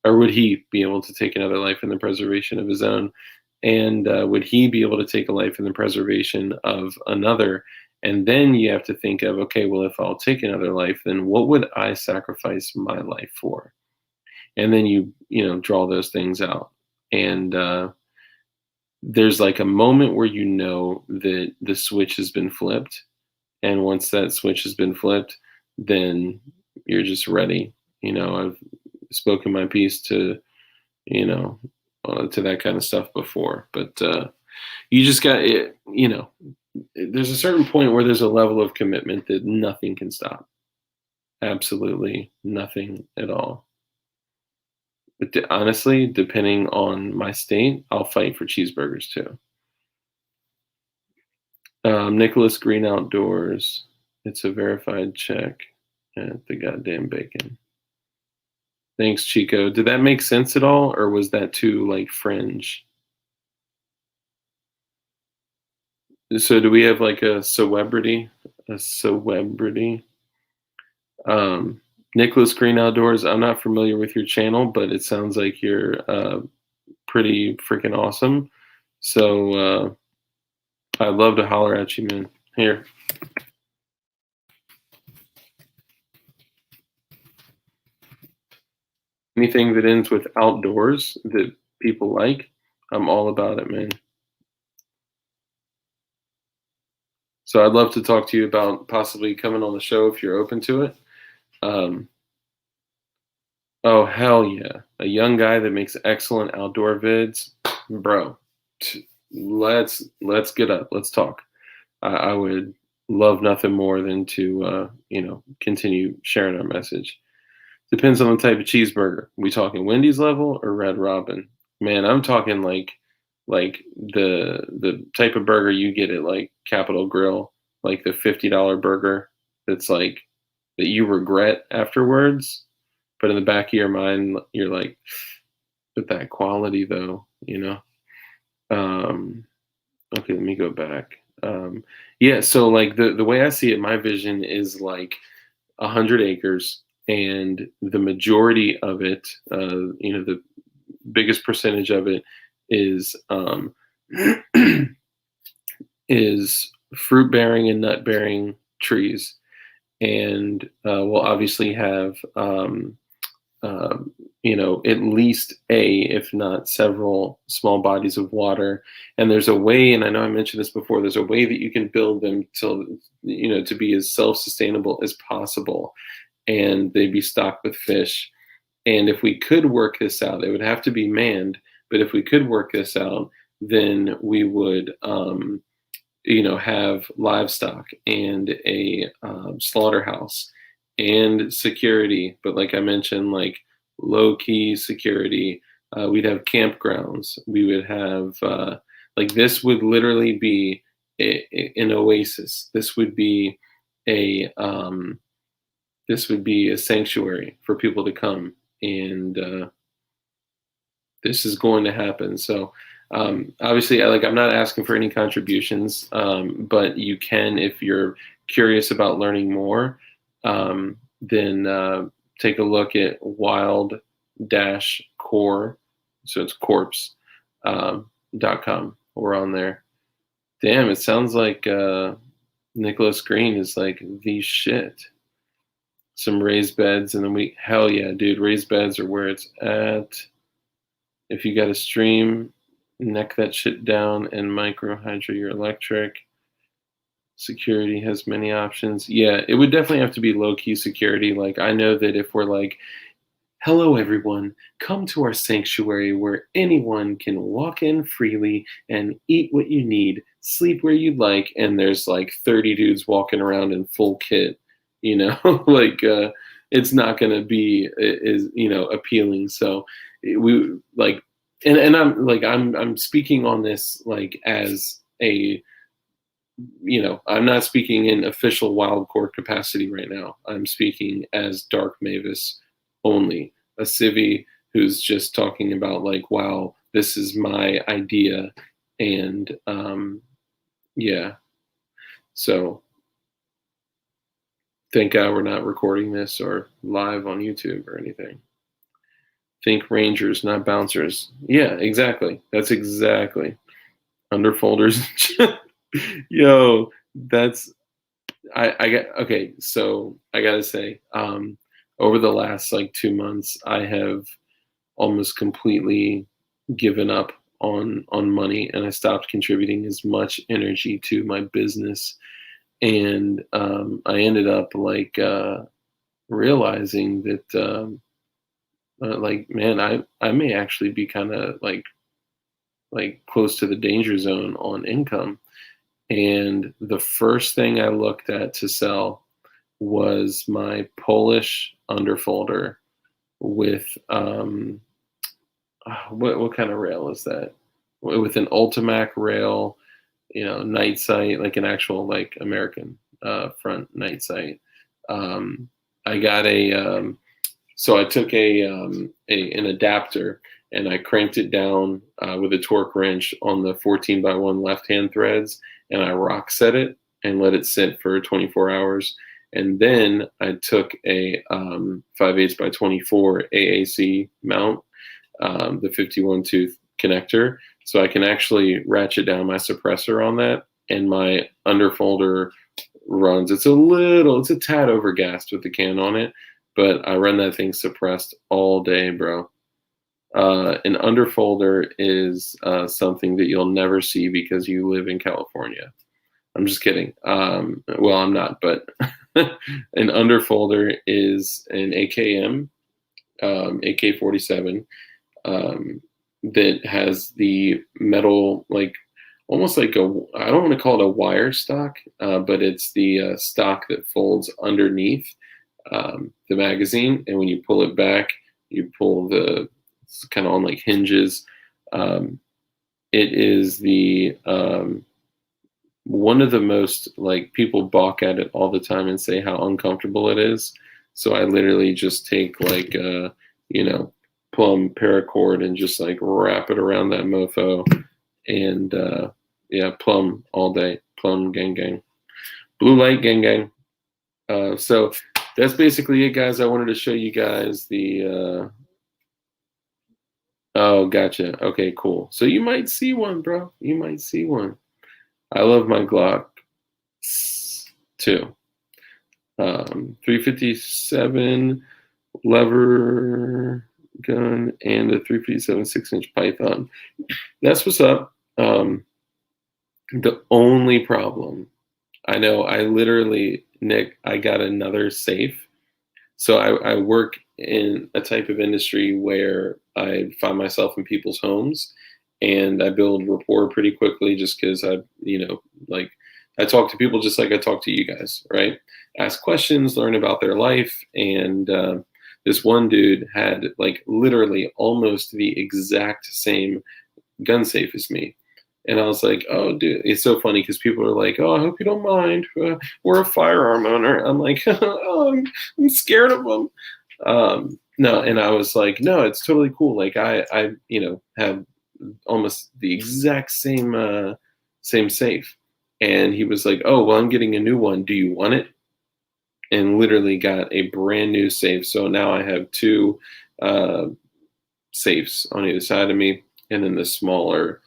or would he be able to take another life in the preservation of his own, and would he be able to take a life in the preservation of another? And then you have to think of, okay, well, if I'll take another life, then what would I sacrifice my life for? And then draw those things out. And there's like a moment where that the switch has been flipped, and once that switch has been flipped, then you're just ready. I've spoken my piece to to that kind of stuff before, but you just got it. There's a certain point where there's a level of commitment that nothing can stop. Absolutely nothing at all. But honestly, depending on my state, I'll fight for cheeseburgers too. Nicholas Green Outdoors. It's a verified check at the goddamn bacon. Thanks, Chico. Did that make sense at all, or was that too like fringe? So do we have like a celebrity? A celebrity? Nicholas Green Outdoors. I'm not familiar with your channel, but it sounds like you're pretty freaking awesome. So I'd love to holler at you, man. Here. Anything that ends with outdoors that people like, I'm all about it, man. So I'd love to talk to you about possibly coming on the show if you're open to it. Oh, hell yeah. A young guy that makes excellent outdoor vids. Bro, let's get up. Let's talk. I would love nothing more than to, continue sharing our message. Depends on the type of cheeseburger. We talking Wendy's level or Red Robin? Man, I'm talking like the type of burger you get at like Capitol Grill, like the $50 burger that's like that you regret afterwards, but in the back of your mind you're like, but that quality though, Okay, let me go back. Yeah, so like the way I see it, my vision is like 100 acres, and the majority of it, the biggest percentage of it is is fruit bearing and nut bearing trees, and we'll obviously have at least if not several small bodies of water. And there's a way, and I know I mentioned this before, there's a way that you can build them to be as self-sustainable as possible, and they'd be stocked with fish. And if we could work this out, it would have to be manned, but if we could work this out, then we would have livestock and a slaughterhouse and security. But like I mentioned, like low key security. We'd have campgrounds. We would have like this would literally be an oasis. This would be a sanctuary for people to come, and this is going to happen. So obviously, I'm not asking for any contributions, but you can, if you're curious about learning more, then take a look at wild-core, so it's corpse.com. We're on there. Damn, it sounds like Nicholas Green is like the shit. Some raised beds, and then hell yeah, dude, raised beds are where it's at. If you got a stream, neck that shit down and micro hydro your electric. Security has many options. Yeah, it would definitely have to be low-key security. Like, I know that if we're like, hello everyone, come to our sanctuary where anyone can walk in freely and eat what you need, sleep where you'd like, and there's like 30 dudes walking around in full kit, like it's not going to be is appealing. So we like, and I'm like I'm speaking on this like as a I'm not speaking in official Wildcore capacity right now. I'm speaking as Dark Mavis only, a civvy who's just talking about like, wow, this is my idea, and yeah. So thank God we're not recording this or live on YouTube or anything. Think Rangers, not bouncers. Yeah, exactly. That's exactly underfolders. Yo, that's I got okay. So I gotta say, over the last like 2 months, I have almost completely given up on money, and I stopped contributing as much energy to my business, and I ended up like realizing that like, man, I may actually be kind of like close to the danger zone on income. And the first thing I looked at to sell was my Polish underfolder with what kind of rail is that? With an Ultimac rail, night sight, like an actual like American front night sight. Um, I got so I took an adapter and I cranked it down with a torque wrench on the 14x1 left-hand threads, and I rock set it and let it sit for 24 hours. And then I took a 5/8 by 24 AAC mount, the 51 tooth connector, so I can actually ratchet down my suppressor on that, and my underfolder runs. It's a tad overgassed with the can on it, but I run that thing suppressed all day, bro. An underfolder is something that you'll never see because you live in California. I'm just kidding. Well, I'm not, but an underfolder is an AKM, AK-47, that has the metal, like almost like I don't want to call it a wire stock, but it's the stock that folds underneath the magazine, and when you pull it back, you pull it's kind of on like hinges. It is the one of the most, like, people balk at it all the time and say how uncomfortable it is. So I literally just take like plum paracord and just like wrap it around that mofo, and yeah, plum all day, plum gang gang, blue light gang gang. So that's basically it, guys. I wanted to show you guys the oh, gotcha. Okay, cool. So you might see one, bro. You might see one. I love my Glock too. 357 lever gun and a 357 6-inch Python. That's what's up. The only problem, I know, I literally, Nick, I got another safe. So I work in a type of industry where I find myself in people's homes, and I build rapport pretty quickly just because like I talk to people just like I talk to you guys, right? Ask questions, learn about their life. And this one dude had like literally almost the exact same gun safe as me. And I was like, oh, dude, it's so funny because people are like, oh, I hope you don't mind. We're a firearm owner. I'm like, oh, I'm scared of them. No, and I was like, no, it's totally cool. Like I have almost the exact same safe. And he was like, oh, well, I'm getting a new one. Do you want it? And literally got a brand new safe. So now I have two safes on either side of me, and then the smaller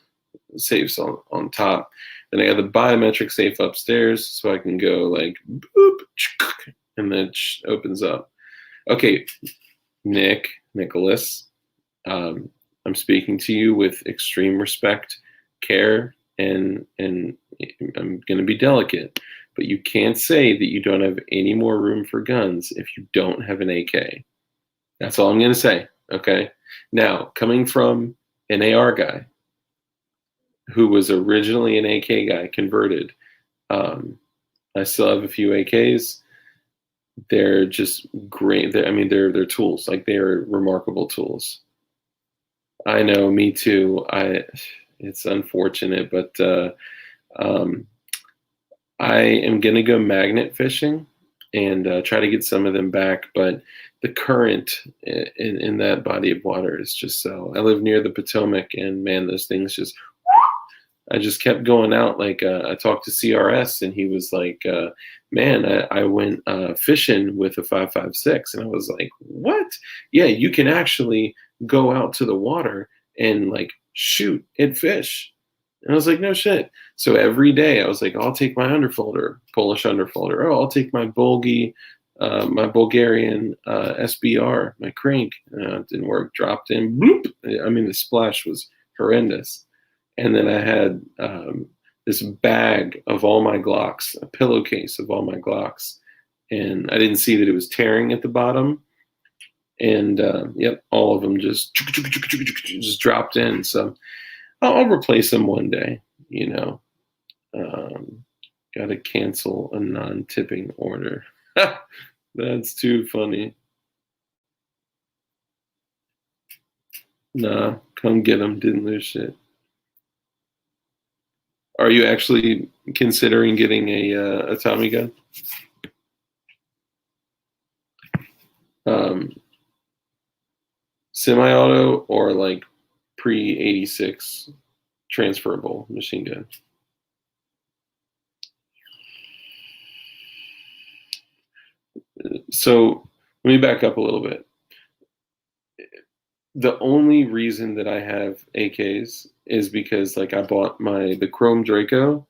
safes on top. Then I got the biometric safe upstairs, so I can go like boop, and then it opens up. Okay, Nicholas, I'm speaking to you with extreme respect, care, and I'm going to be delicate, but you can't say that you don't have any more room for guns if you don't have an AK. That's all I'm going to say. Okay. Now, coming from an AR guy who was originally an AK guy, converted, I still have a few AKs. they're just great. I mean, they're tools. Like they're remarkable tools. I know, me too. It's unfortunate, but um, I am gonna go magnet fishing and try to get some of them back. But the current in that body of water is just so. I live near the Potomac, and man, those things just. I just kept going out. Like I talked to CRS, and he was like, "Man, I went fishing with a 5.56," and I was like, "What? Yeah, you can actually go out to the water and like shoot at fish." And I was like, "No shit." So every day I was like, "I'll take my underfolder, Polish underfolder. Oh, I'll take my my Bulgarian SBR, my crank." Didn't work. Dropped in. Bloop. I mean, the splash was horrendous. And then I had this bag of all my Glocks, a pillowcase of all my Glocks, and I didn't see that it was tearing at the bottom. And yep, all of them just dropped in. So I'll replace them one day. You know, um, got to cancel a non-tipping order. That's too funny. Nah, come get them. Didn't lose shit. Are you actually considering getting a Tommy gun? Um, Semi-auto or like pre-86 transferable machine gun? So let me back up a little bit. The only reason that I have AKs is because like I bought the Chrome Draco.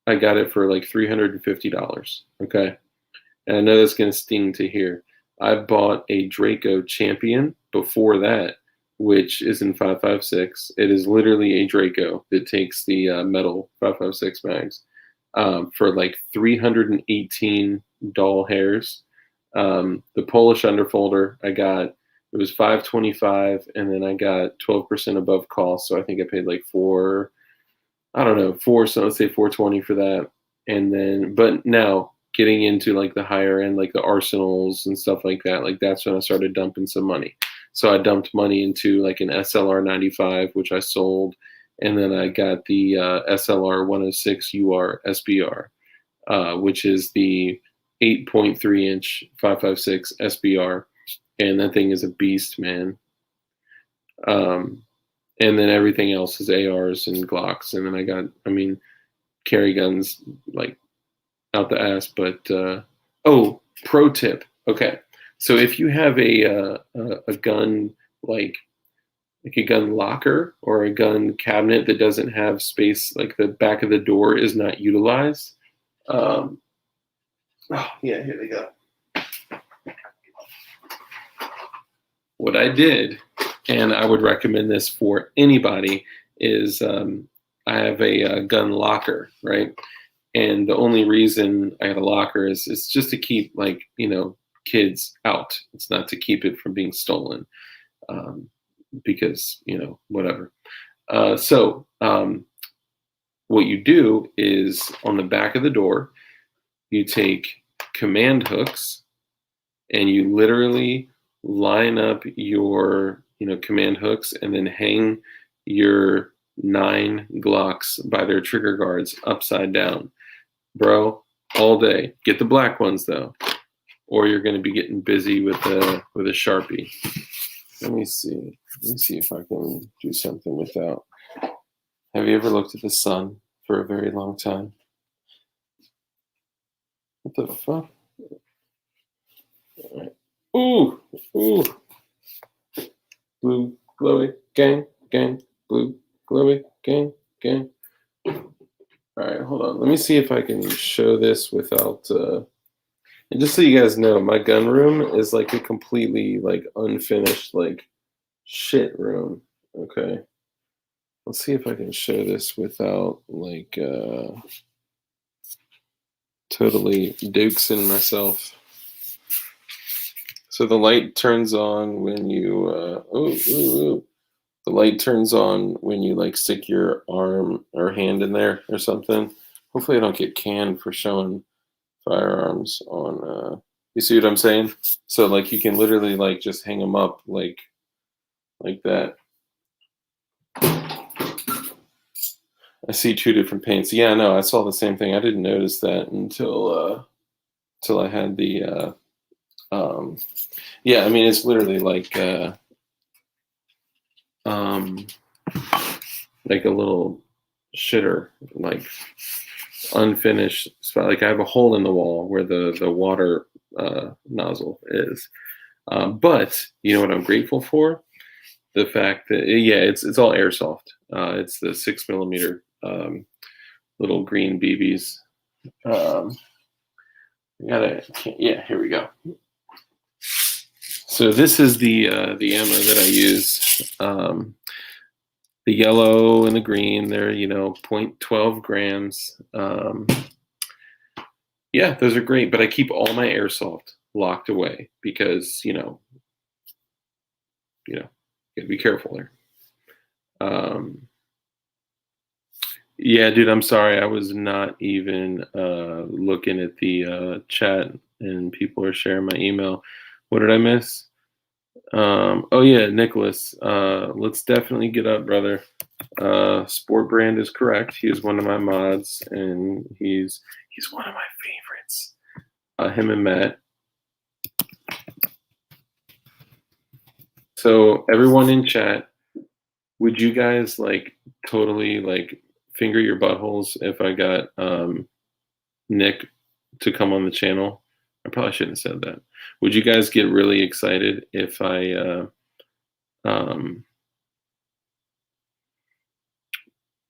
I got it for like $350. Okay. And I know that's gonna sting to hear. I bought a Draco Champion before that, which is in 5.56. It is literally a Draco that takes the metal 5.56 mags for like 318 doll hairs. The Polish underfolder I got, it was 525, and then I got 12% above cost. So I think I paid like I don't know, so let's say 420 for that. And then, but now getting into like the higher end, like the Arsenals and stuff like that, like that's when I started dumping some money. So I dumped money into like an SLR 95, which I sold. And then I got the SLR 106 UR SBR, which is the 8.3 inch 5.56 SBR. And that thing is a beast, man. Um, and then everything else is ARs and Glocks. And then I mean, carry guns like out the ass. But oh, pro tip. Okay, so if you have a gun like a gun locker or a gun cabinet that doesn't have space, like the back of the door is not utilized. Um, oh yeah, here they go. What I did, and I would recommend this for anybody, is I have a gun locker, right? And the only reason I had a locker is it's just to keep like kids out. It's not to keep it from being stolen, because whatever. So what you do is on the back of the door, you take command hooks and you literally line up your command hooks and then hang your 9 Glocks by their trigger guards upside down, bro, all day. Get the black ones though, or you're going to be getting busy with a Sharpie. Let me see if I can do something without. Have you ever looked at the sun for a very long time? What the fuck? All right. Ooh, ooh. Blue, glowy, gang, gang. Blue, glowy, gang, gang. All right, hold on. Let me see if I can show this without. And just so you guys know, my gun room is like a completely like unfinished like shit room. Okay. Let's see if I can show this without like totally dukesing myself. So the light turns on when you the light turns on when you like stick your arm or hand in there or something. Hopefully I don't get canned for showing firearms on You see what I'm saying? So like you can literally like just hang them up like that. I see two different paints. Yeah, no, I saw the same thing. I didn't notice that until I had the um yeah, I mean it's literally um like a little shitter, like unfinished spot. Like I have a hole in the wall where the water nozzle is. But you know what I'm grateful for? The fact that yeah, it's all airsoft. It's the 6 millimeter little green BBs. Um, yeah, here we go. So this is the ammo that I use. The yellow and the green, they're 0.12 grams. Yeah, those are great, but I keep all my airsoft locked away because gotta be careful there. Yeah, dude, I'm sorry. I was not even looking at the chat, and people are sharing my email. What did I miss? Oh yeah, Nicholas. Let's definitely get up, brother. Sport Brand is correct. He is one of my mods, and he's one of my favorites. Him and Matt. So everyone in chat, would you guys like totally like finger your buttholes if I got Nick to come on the channel? I probably shouldn't have said that. Would you guys get really excited if I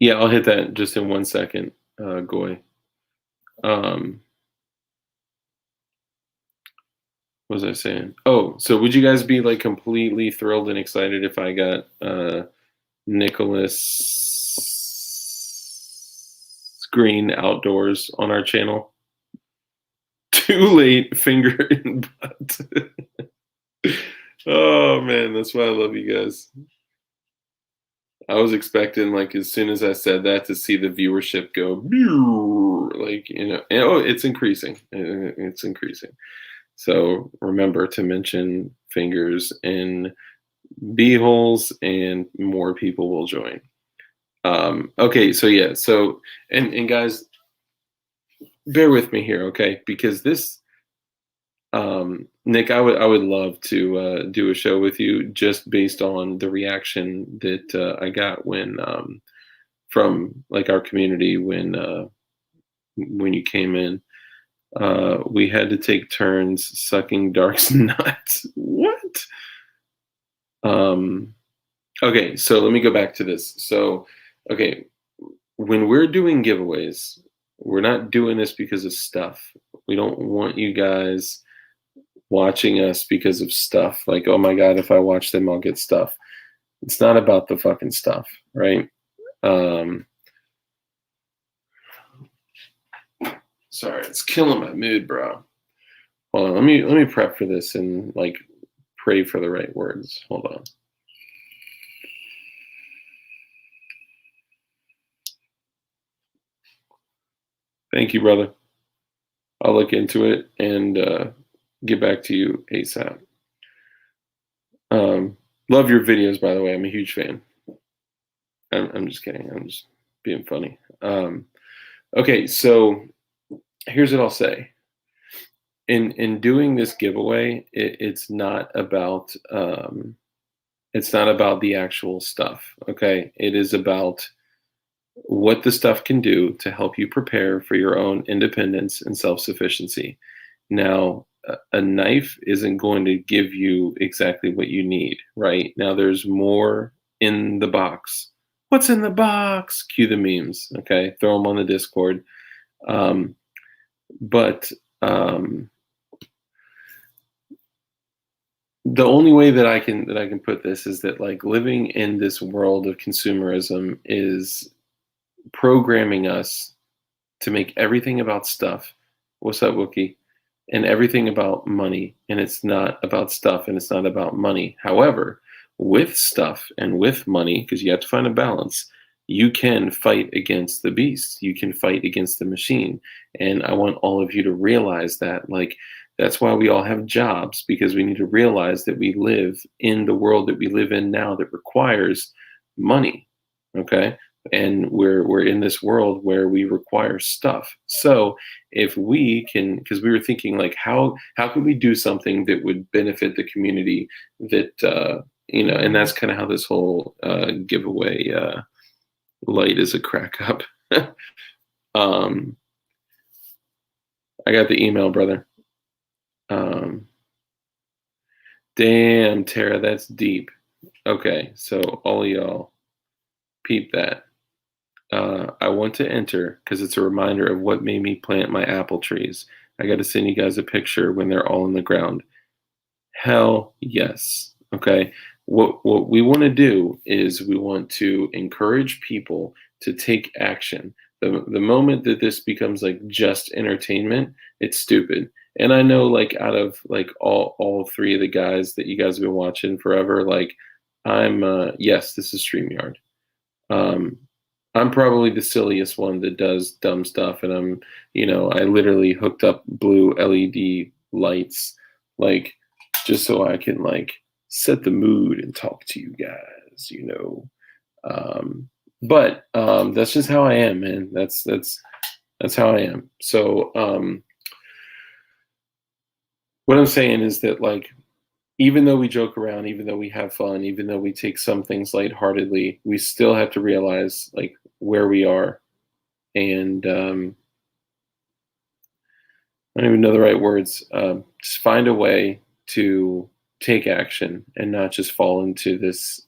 yeah, I'll hit that just in 1 second, Goy. What was I saying? Oh, so would you guys be like completely thrilled and excited if I got Nicholas Green Outdoors on our channel? Too late, finger in butt. Oh man, that's why I love you guys. I was expecting like as soon as I said that to see the viewership go like and, oh, it's increasing. It's increasing. So remember to mention fingers in beeholes and more people will join. Okay, so yeah, so and guys, bear with me here, okay? Because this Nick, I would love to do a show with you just based on the reaction that I got when from like our community when you came in. We had to take turns sucking Dark's nuts. What? Okay, so let me go back to this. So, okay, when we're doing giveaways, we're not doing this because of stuff. We don't want you guys watching us because of stuff. Like, oh my God, if I watch them, I'll get stuff. It's not about the fucking stuff, right? Sorry, it's killing my mood, bro. Hold on, let me prep for this and like pray for the right words. Hold on. Thank you, brother. I'll look into it and get back to you ASAP. Love your videos, by the way. I'm a huge fan. I'm just kidding. I'm just being funny. Okay, so here's what I'll say. In doing this giveaway, it's not about the actual stuff. Okay, it is about what the stuff can do to help you prepare for your own independence and self-sufficiency. Now, a knife isn't going to give you exactly what you need, right? Now, there's more in the box. What's in the box? Cue the memes, okay? Throw them on the Discord. But the only way that I can put this is that like living in this world of consumerism is programming us to make everything about stuff. What's up, Wookie? And everything about money, and it's not about stuff, and it's not about money. However, with stuff and with money, because you have to find a balance, you can fight against the beast. You can fight against the machine. And I want all of you to realize that, like, That's why we all have jobs, because we need to realize that we live in the world that we live in now that requires money. Okay. And we're in this world where we require stuff. So if we can, because we were thinking like how could we do something that would benefit the community, that and that's kind of how this whole giveaway light is a crack up. um I got the email, brother. um Damn, Tara, that's deep. Okay, so all of y'all peep that. I want to enter because it's a reminder of what made me plant my apple trees. I got to send you guys a picture when they're all in the ground. Hell yes. Okay. What we want to do is we want to encourage people to take action. The moment that this becomes like just entertainment, it's stupid. And I know, like, out of like all three of the guys that you guys have been watching forever, like, I'm yes, this is StreamYard. Um, I'm probably the silliest one that does dumb stuff, and I literally hooked up blue LED lights, like, just so I can like set the mood and talk to you guys. But that's just how I am, man. That's how I am. So what I'm saying is that, like, even though we joke around, even though we have fun, even though we take some things lightheartedly, we still have to realize like where we are. And I don't even know the right words. Just find a way to take action and not just fall into this,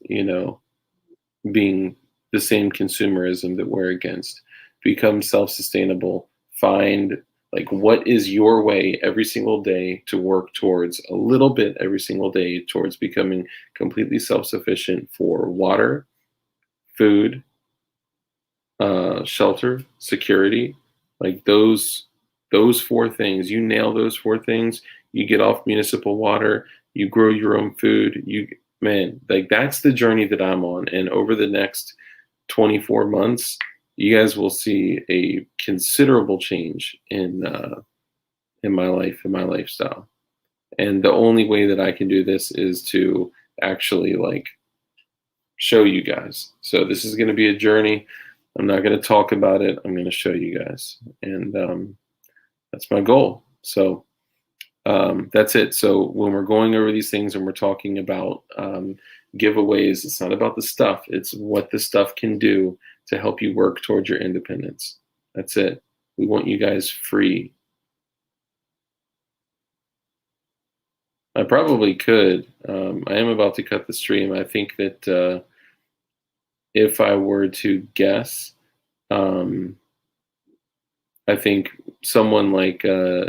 being the same consumerism that we're against. Become self-sustainable. Find, like, what is your way every single day to work towards a little bit every single day towards becoming completely self-sufficient for water, food, shelter, security, like those four things. You nail those four things, you get off municipal water, you grow your own food. Man, like, that's the journey that I'm on. And over the next 24 months, you guys will see a considerable change in my life, in my lifestyle. And the only way that I can do this is to actually, like, show you guys. So this is going to be a journey. I'm not going to talk about it. I'm going to show you guys, and that's my goal. So that's it. So when we're going over these things and we're talking about giveaways, it's not about the stuff. It's what the stuff can do to help you work towards your independence. That's it. We want you guys free. I probably could. I am about to cut the stream. I think that if I were to guess, um, I think someone like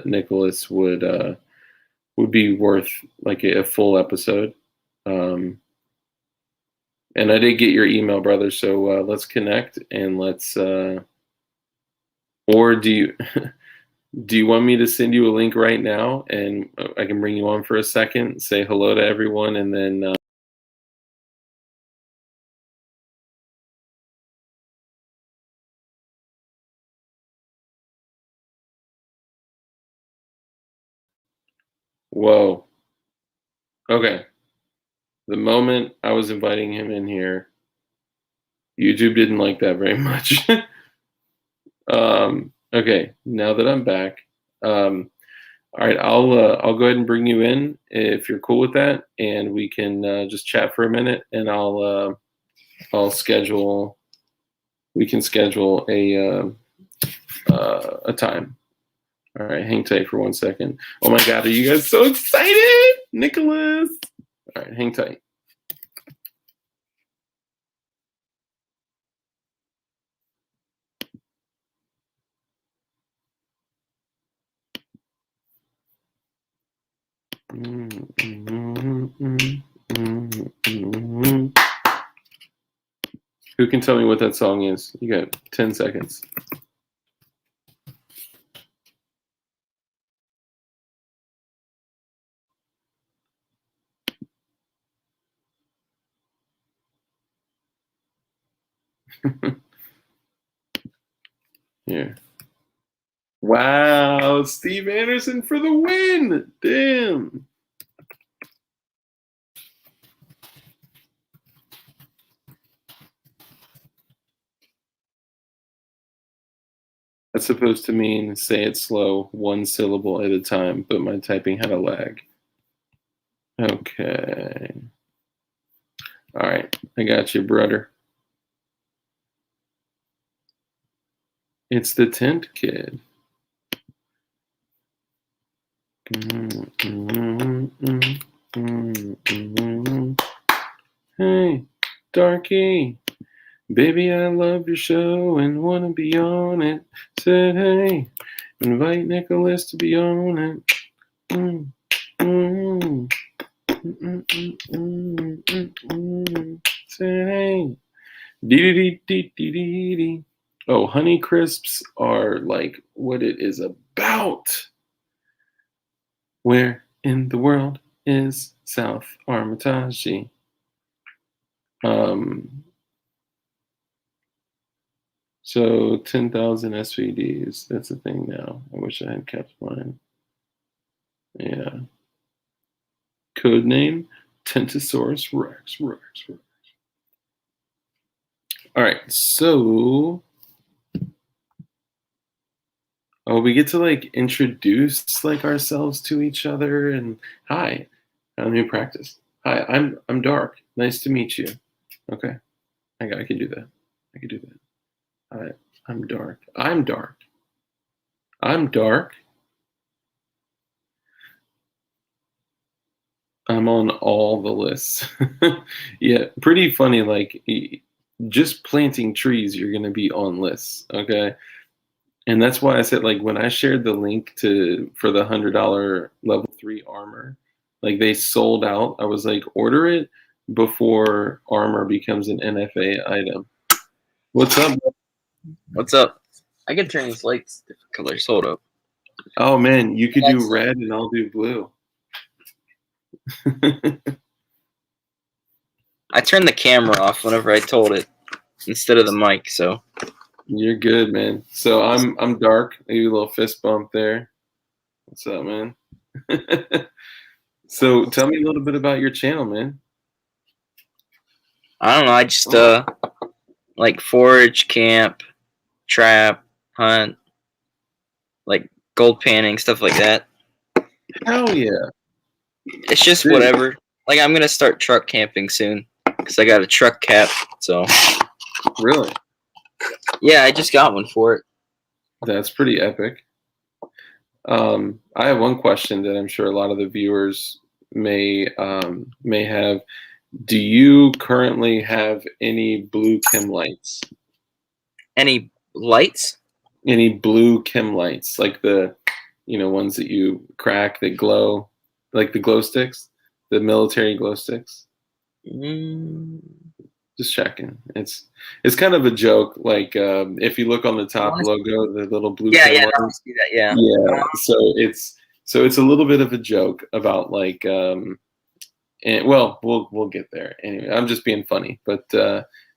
Nicholas would be worth like a full episode. Um, and I did get your email, brother. So let's connect and let's. Or do you do you want me to send you a link right now, and I can bring you on for a second, say hello to everyone, and then. Whoa. Okay. The moment I was inviting him in here, YouTube didn't like that very much. Okay, now that I'm back, all right, I'll go ahead and bring you in if you're cool with that, and we can just chat for a minute, and I'll schedule. We can schedule a time. All right, hang tight for 1 second. Oh my God, are you guys so excited, Nicholas? All right, hang tight. Who can tell me what that song is? You got 10 seconds. Here. Wow, Steve Anderson for the win. Damn. That's supposed to mean say it slow, one syllable at a time, but my typing had a lag. Okay. All right, I got you, brother. It's the tent kid. Hey, Darky. Baby, I love your show and wanna be on it. Said, hey, invite Nicholas to be on it. Mm, mm, Said, hey, dee dee dee dee dee. Oh, Honey Crisps are like what it is about. Where in the world is South Armitage? So 10,000 SVDs. That's a thing now. I wish I had kept mine. Yeah. Code name Tentosaurus Rex. All right. So, we get to like introduce like ourselves to each other and hi. Let me practice. Hi, I'm Dark. Nice to meet you. Okay. I can do that. I can do that. Hi, I'm Dark. I'm Dark. I'm Dark. I'm on all the lists. Yeah, pretty funny. Like just planting trees, you're gonna be on lists. Okay, and that's why I said like when I shared the link for the $100 level 3 armor, like they sold out. I was like, order it before armor becomes an NFA item. What's up? What's up? I can turn these lights different colors. Hold up. Oh man, you could do red and I'll do blue. I turned the camera off whenever I told it instead of the mic, so you're good, man. So I'm Dark. Maybe a little fist bump there. What's up, man? So tell me a little bit about your channel, man. I don't know. I just like forage, camp, trap, hunt, like gold panning, stuff like that. Hell yeah! It's just whatever. Like I'm gonna start truck camping soon because I got a truck cap. So really, yeah, I just got one for it. That's pretty epic. I have one question that I'm sure a lot of the viewers may have. Do you currently have any blue chem lights? Any lights? Any blue chem lights, like the, ones that you crack that glow, like the glow sticks, the military glow sticks? Just checking. It's kind of a joke. Like if you look on the top logo, the little blue. Yeah, I see that. Yeah. Yeah. So it's a little bit of a joke about like, and well, we'll get there. Anyway, I'm just being funny, but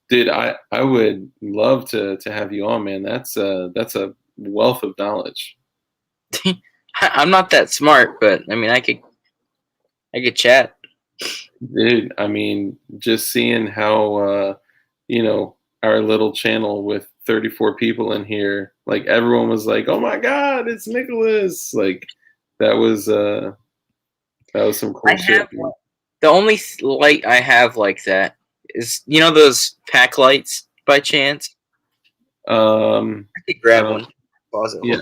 dude, I would love to have you on, man. That's a wealth of knowledge. I'm not that smart, but I mean, I could chat. Dude, I mean, just seeing how our little channel with 34 people in here, like everyone was like, "Oh my God, it's Nicholas!" Like that was some cool shit. The only light I have like that is those pack lights by chance. I could grab one. Pause it. Yeah.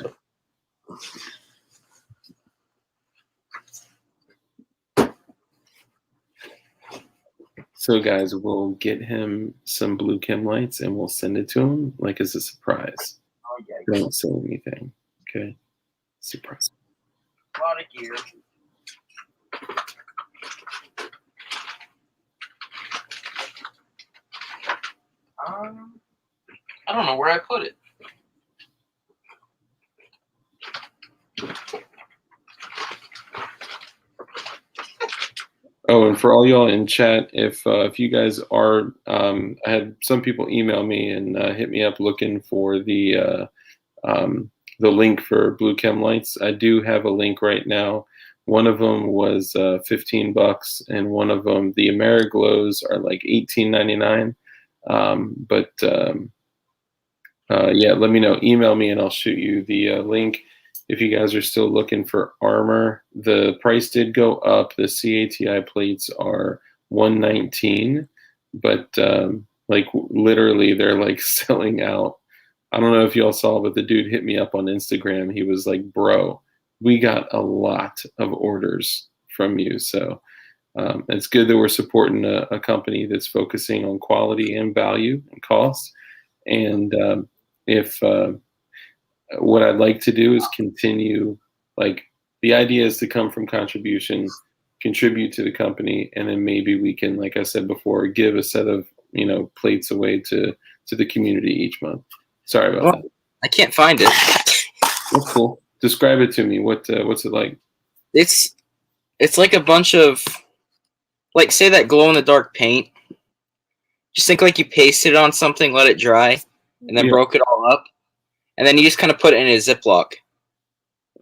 So guys, we'll get him some blue chem lights and we'll send it to him like as a surprise. Oh, yeah. Don't say anything. Okay. Surprise. A lot of gear. I don't know where I put it. Oh, and for all y'all in chat, if you guys are, I had some people email me and hit me up looking for the the link for Blue Chem lights. I do have a link right now. One of them was $15, and one of them, the Ameriglows, are like $18.99. Yeah, let me know. Email me and I'll shoot you the link. If you guys are still looking for armor, the price did go up. The CATI plates are $119, but like literally they're like selling out. I don't know if y'all saw, but the dude hit me up on Instagram. He was like, "Bro, we got a lot of orders from you." So it's good that we're supporting a company that's focusing on quality and value and cost. And if what I'd like to do is continue, like the idea is to come from contribution, contribute to the company, and then maybe we can, like I said before, give a set of plates away to the community each month. Sorry about that. I can't find it. That's cool. Describe it to me. What's it like? It's like a bunch of, like, say that glow in the dark paint. Just think like you pasted it on something, let it dry, and then broke it all up, and then you just kind of put it in a Ziploc.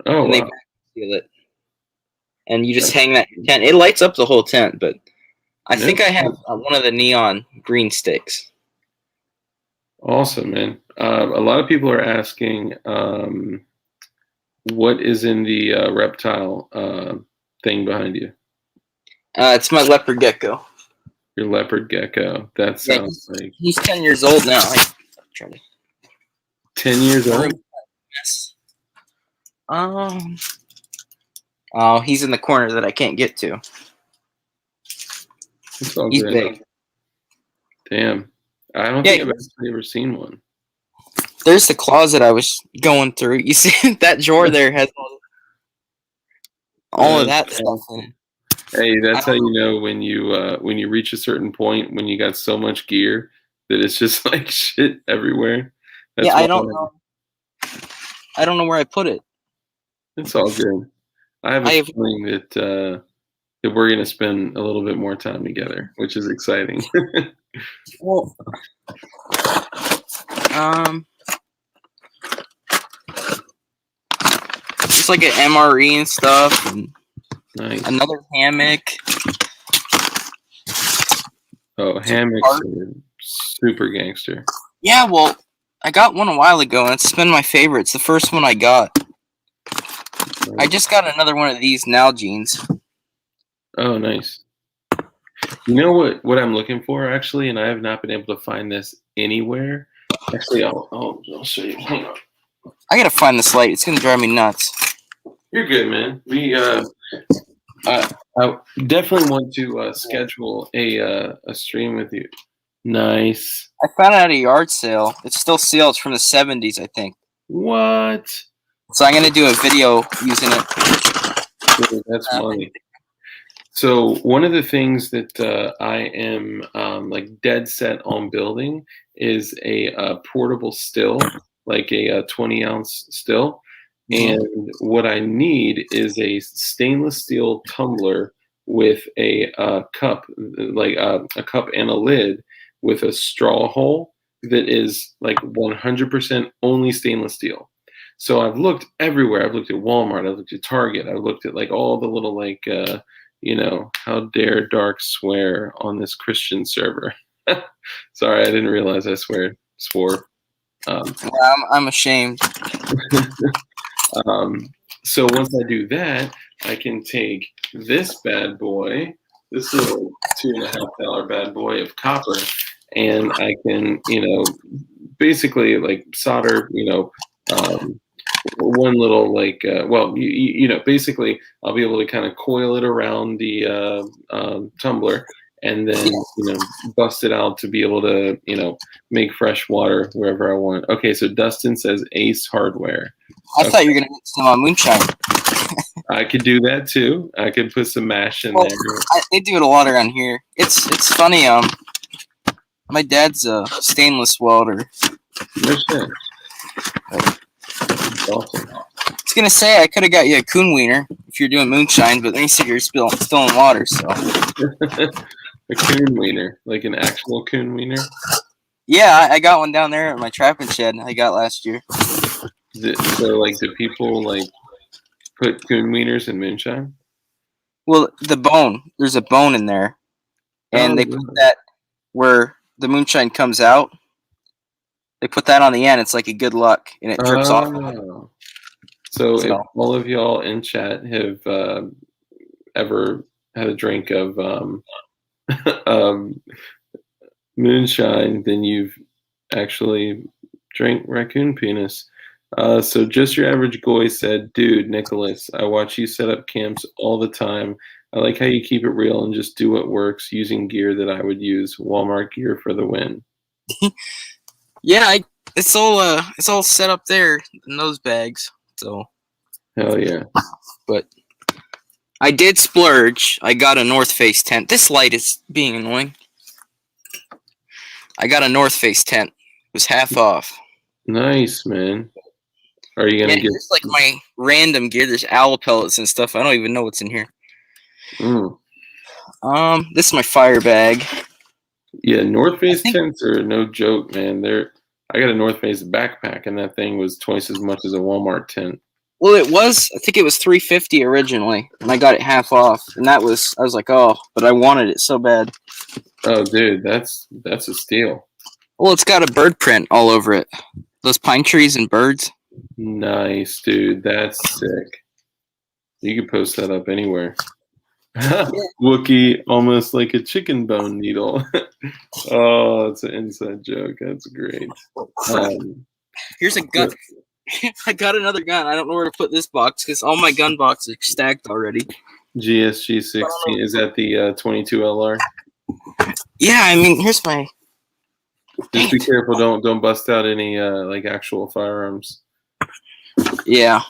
Oh, and wow. they seal it, and you just hang that in your tent. It lights up the whole tent, but I think I have one of the neon green sticks. Awesome, man. A lot of people are asking, what is in the reptile thing behind you? It's my leopard gecko. Your leopard gecko. That sounds like he's 10 years old now. 10 years old? Yes. Oh, he's in the corner that I can't get to. It's all He's good. big. Damn. I don't think I've actually ever seen one. There's the closet I was going through. You see that drawer there has all of that stuff in it. Hey, that's how you know when you reach a certain point when you got so much gear that it's just like shit everywhere. That's I don't know. I don't know where I put it. It's all good. I have a feeling that we're gonna spend a little bit more time together, which is exciting. Well, just like an MRE and stuff, and another hammock. Oh, hammocks are super gangster. Yeah, well, I got one a while ago, and it's been my favorite. It's the first one I got. I just got another one of these Nalgene's. Oh, nice. You know what I'm looking for, actually, and I have not been able to find this anywhere. Actually, I'll show you. Hang on. I gotta find this light. It's gonna drive me nuts. You're good, man. I definitely want to schedule a stream with you. Nice. I found it at a yard sale. It's still sealed. It's from the 70s, I think. What? So I'm gonna do a video using it. Dude, that's funny. So one of the things that I am like dead set on building is a portable still, like a 20-ounce still. And what I need is a stainless steel tumbler with a cup, like a cup and a lid with a straw hole that is like 100% only stainless steel. So I've looked everywhere. I've looked at Walmart. I've looked at Target. I've looked at like all the little like, how dare Dark swear on this Christian server. Sorry, I didn't realize I swore. I'm ashamed. So once I do that, I can take this bad boy, this little $2.50 bad boy of copper, and I can, basically like solder, one little like, basically I'll be able to kind of coil it around the tumbler and then, bust it out to be able to, make fresh water wherever I want. Okay, so Dustin says Ace Hardware. I thought you were going to get some moonshine. I could do that too. I could put some mash in there. They do it a lot around here. It's funny. My dad's a stainless welder. No shit. That's awesome. I was gonna say I could have got you a coon wiener if you're doing moonshine, but then you said you're spilling water, so. A coon wiener, like an actual coon wiener. Yeah, I got one down there at my trapping shed I got last year. So, like, do people like put coon wieners in moonshine? Well, the bone. There's a bone in there, Oh, and they put really? that where the moonshine comes out. They put that on the end. It's like a good luck, and it drips off. Oh. So, if So all of y'all in chat have ever had a drink of um, moonshine, then you've actually drank raccoon penis. So just your average goy said, dude, Nicholas, I watch you set up camps all the time. I like how you keep it real and just do what works using gear that I would use. Walmart gear for the win. yeah, it's all set up there in those bags. So, Hell yeah. but I did splurge. I got a North Face tent. This light is being annoying. I got a North Face tent. It was half off. Nice, man. Are you Yeah, gonna get just like my random gear. There's owl pellets and stuff. I don't even know what's in here. mm. This is my fire bag. Yeah, North Face think- tents are no joke, man. I got a North Face backpack and that thing was twice as much as a Walmart tent. Well, I think it was $350 originally, and I got it half off. And I was like, oh, but I wanted it so bad. Oh, dude, that's a steal. Well, it's got a bird print all over it. Those pine trees and birds. Nice, dude. That's sick. You could post that up anywhere. Wookie, almost like a chicken bone needle. Oh, that's an inside joke. That's great. Here's a gun. I got another gun. I don't know where to put this box because all my gun boxes are stacked already. GSG 16. Is that the 22 LR? Yeah, I mean, here's my. Just be careful. Don't bust out any like actual firearms. Yeah.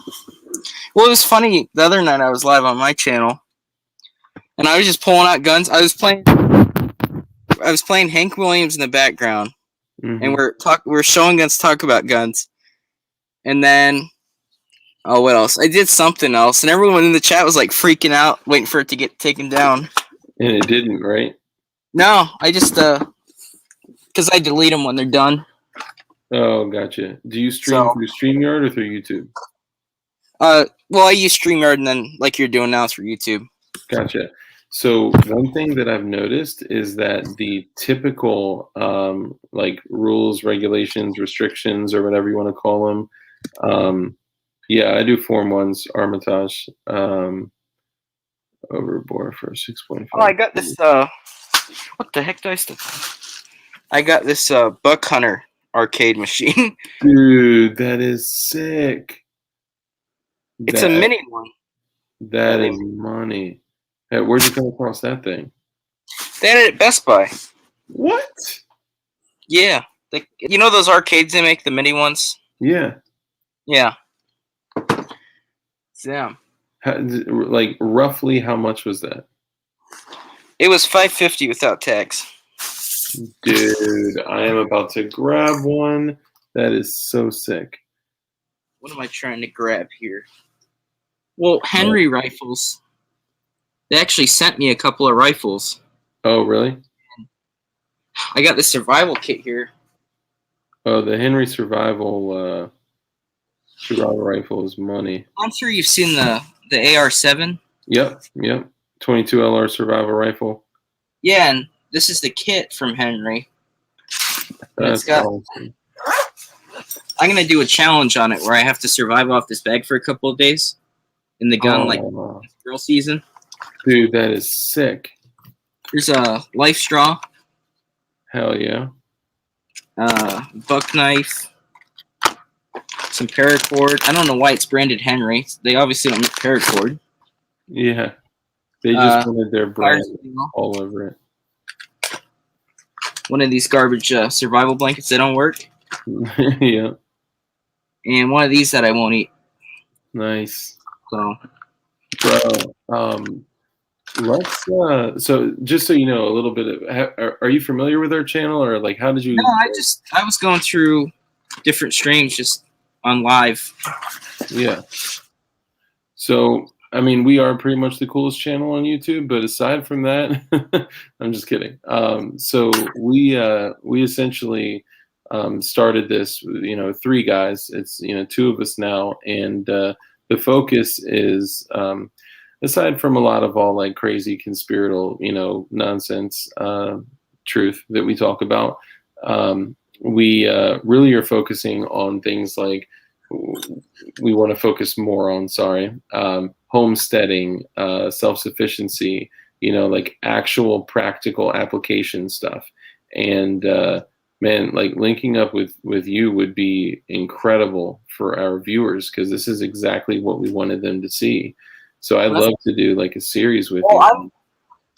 Well, it was funny. The other night I was live on my channel, and I was just pulling out guns. I was playing Hank Williams in the background, and we're showing guns, talk about guns, and then what else? I did something else, and everyone in the chat was like freaking out, waiting for it to get taken down. And it didn't, right? No, I just because I delete them when they're done. Oh, gotcha. Do you stream through StreamYard or through YouTube? Well, I use StreamYard, and then like you're doing now through YouTube. Gotcha. So one thing that I've noticed is that the typical like rules, regulations, restrictions, or whatever you want to call them. Yeah, I do Form 1's Armitage overboard for 6.5. Oh, I got this. What the heck did I still? I got this Buck Hunter arcade machine. Dude, that is sick. It's a mini one. That is money. Hey, where'd you come across that thing? They had it at Best Buy. What? Yeah. You know those arcades they make, the mini ones? Yeah. Yeah. It's them. Like, roughly how much was that? It was $5.50 without tax. Dude, I am about to grab one. That is so sick. What am I trying to grab here? Well, Henry rifles. They actually sent me a couple of rifles. Oh, really? I got the survival kit here. Oh, the Henry survival rifle is money. I'm sure you've seen the AR-7. Yep. 22 LR survival rifle. Yeah, and this is the kit from Henry. That's awesome. I'm going to do a challenge on it where I have to survive off this bag for a couple of days in the gun, like drill season. Dude, that is sick. There's a life straw. Hell yeah. Buck knife. Some paracord. I don't know why it's branded Henry. They obviously don't make paracord. Yeah. They just wanted their brand all over it. One of these garbage survival blankets that don't work. Yeah. And one of these that I won't eat. Nice. So, bro, let's so just so you know a little bit of, are you familiar with our channel, or like how did you? No, I was going through different streams just on live. Yeah. So I mean, we are pretty much the coolest channel on YouTube, but aside from that, I'm just kidding. So we essentially started this, 3 guys. It's, 2 of us now. And the focus is, aside from a lot of all like crazy conspiratorial, nonsense, truth that we talk about, we really are focusing on things like we want to focus more on, homesteading, self-sufficiency, like actual practical application stuff. And man, like linking up with you would be incredible for our viewers, because this is exactly what we wanted them to see. So I'd love to do like a series with you.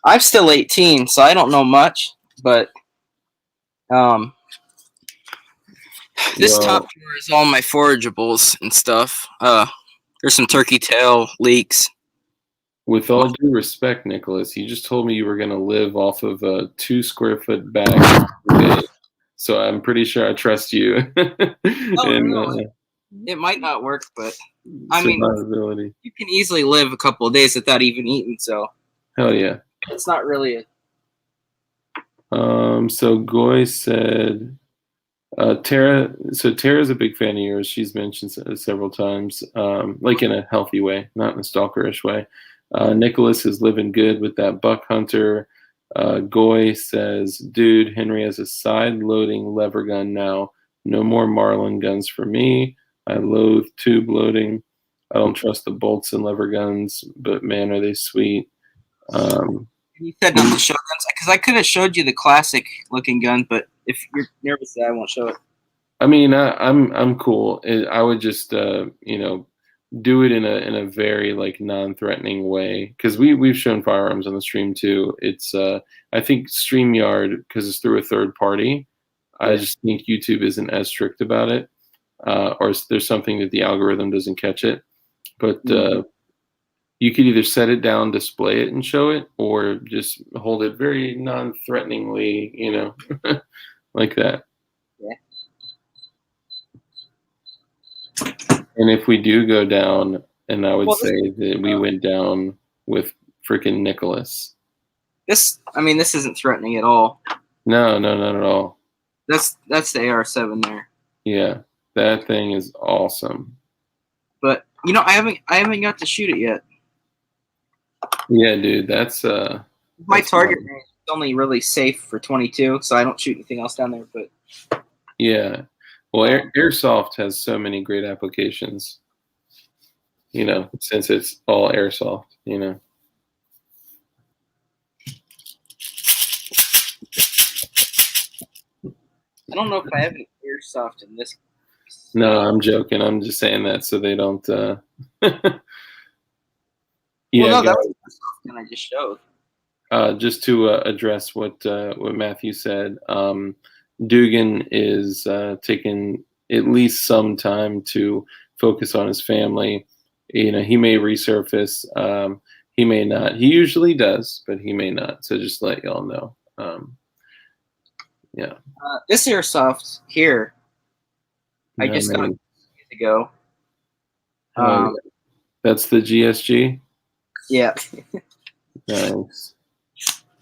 I'm still 18, so I don't know much, but this top drawer is all my forageables and stuff. There's some turkey tail leeks. With all due respect, Nicholas, you just told me you were going to live off of a 2 square foot bag. So I'm pretty sure I trust you. No. It might not work, but I mean, you can easily live a couple of days without even eating. So hell yeah, it's not really So Goy said, Tara. So Tara's a big fan of yours. She's mentioned several times, like in a healthy way, not in a stalkerish way. Nicholas is living good with that buck hunter. Goy says, dude, Henry has a side-loading lever gun now. No more Marlin guns for me. I loathe tube loading. I don't trust the bolts in lever guns, but man, are they sweet. You said not to show guns, because I could have showed you the classic-looking gun, but if you're nervous, I won't show it. I mean, I'm cool. I would just do it in a very like non-threatening way, because we've shown firearms on the stream too. It's I think StreamYard, because it's through a third party, I just think YouTube isn't as strict about it, or there's something that the algorithm doesn't catch it. But you could either set it down, display it, and show it, or just hold it very non-threateningly, like that. Yeah. And if we do go down, and I would say that we went down with freaking Nicholas. This isn't threatening at all. No, not at all. That's the AR-7 there. Yeah, that thing is awesome. But I haven't got to shoot it yet. Yeah, dude, that's my target range is only really safe for 22, so I don't shoot anything else down there. But yeah. Well, airsoft has so many great applications, since it's all airsoft, I don't know if I have any airsoft in this case. No, I'm joking. I'm just saying that so they don't. Yeah, well, no, that was the airsoft I just showed. Just to address what Matthew said, Dugan is taking at least some time to focus on his family. He may resurface. He may not. He usually does, but he may not. So just let y'all know. Yeah. This airsoft here, I just got years ago. That's the GSG? Yeah. Nice.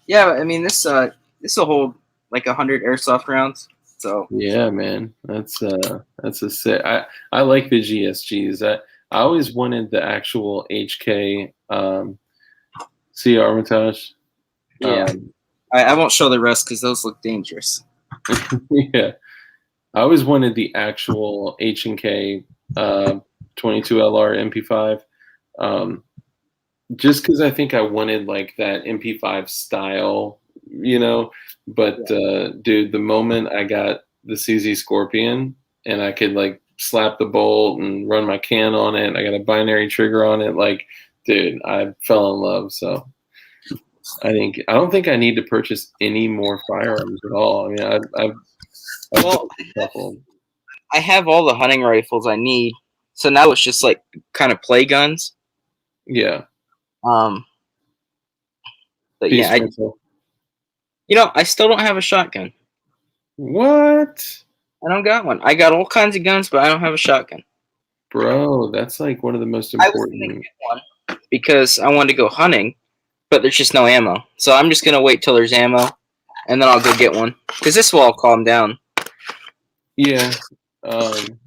Yeah, I mean this will hold like 100 airsoft rounds. So yeah, man, that's a sick. I like the GSGs. I always wanted the actual HK. See Armitage. Yeah, I won't show the rest because those look dangerous. Yeah, I always wanted the actual H&K 22 LR MP5. Just because I think I wanted like that MP5 style, But dude, the moment I got the CZ Scorpion and I could like slap the bolt and run my can on it, I got a binary trigger on it, like, dude, I fell in love. So I don't think I need to purchase any more firearms at all. I mean, I have all the hunting rifles I need, so now it's just like kind of play guns. Yeah. But yeah, I still don't have a shotgun. What? I don't got one. I got all kinds of guns, but I don't have a shotgun. Bro, that's like one of the most important. I was gonna get one because I wanted to go hunting, but there's just no ammo. So I'm just gonna wait till there's ammo, and then I'll go get one. Because this will all calm down. Yeah. Um,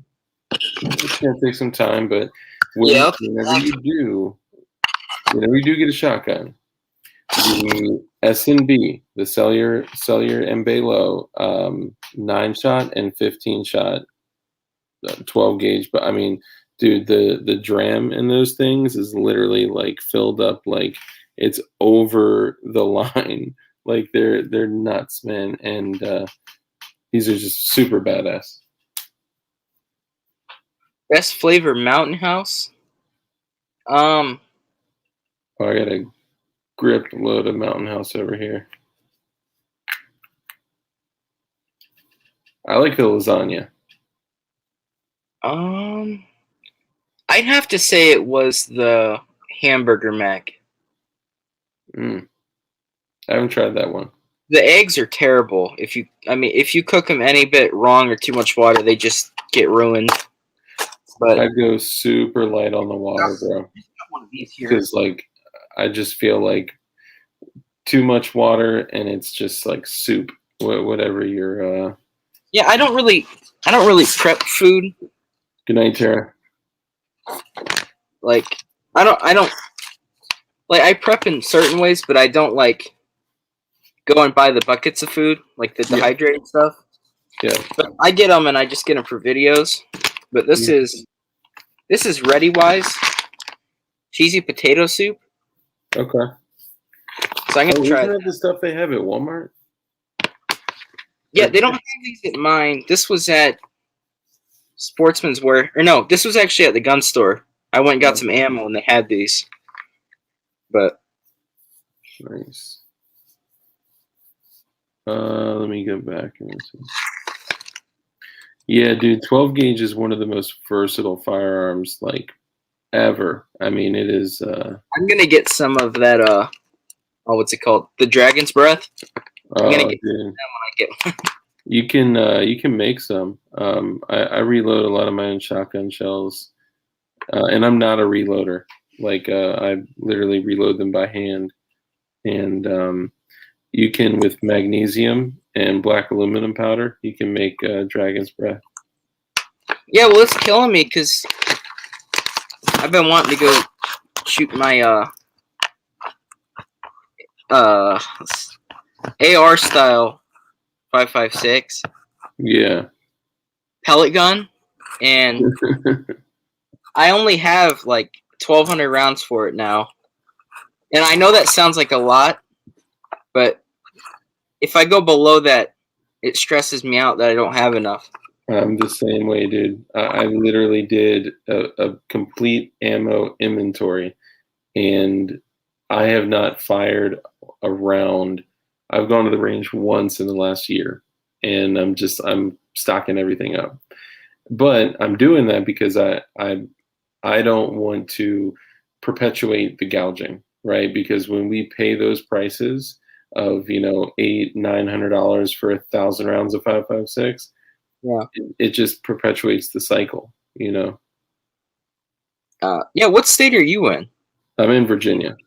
it's gonna take some time, but Yeah. whenever you do get a shotgun, the S&B, the cellular and Low, 9 shot and 15 shot, 12 gauge. But I mean, dude, the dram in those things is literally like filled up, like it's over the line. Like they're nuts, man, and these are just super badass. Best flavor Mountain House. Oh, I got a gripped load of Mountain House over here. I like the lasagna. I'd have to say it was the hamburger mac. I haven't tried that one. The eggs are terrible. If you cook them any bit wrong or too much water, they just get ruined. But I'd go super light on the water, bro. Because like I just feel like too much water and it's just like soup. Whatever you're. Yeah, I don't really prep food. Good night, Tara. Like I don't like I prep in certain ways, but I don't like go and buy the buckets of food, like the dehydrated stuff. Yeah. But I get them and I just get them for videos. But this is Ready Wise cheesy potato soup. Okay. So I'm gonna try that. The stuff they have at Walmart. Yeah, they don't have these at mine. This was at Sportsman's Wear, or no, this was actually at the gun store. I went and got some ammo and they had these. But nice. Let me go back and see. Yeah, dude, 12 gauge is one of the most versatile firearms like ever. I mean, it is. I'm gonna get some of that. What's it called? The Dragon's Breath. I'm gonna get them when I get one. You can make some. I reload a lot of my own shotgun shells, and I'm not a reloader. Like I literally reload them by hand, and you can with magnesium and black aluminum powder. You can make Dragon's Breath. Yeah, well, it's killing me because I've been wanting to go shoot my AR style 5.56. Yeah. Pellet gun, and I only have like 1,200 rounds for it now. And I know that sounds like a lot, but if I go below that, it stresses me out that I don't have enough. I'm the same way, dude. I literally did a complete ammo inventory, and I have not fired a round. I've gone to the range once in the last year, and I'm stocking everything up. But I'm doing that because I don't want to perpetuate the gouging, right? Because when we pay those prices of $800-900 for 1,000 rounds of 5.56, yeah, it just perpetuates the cycle, Yeah, what state are you in? I'm in Virginia.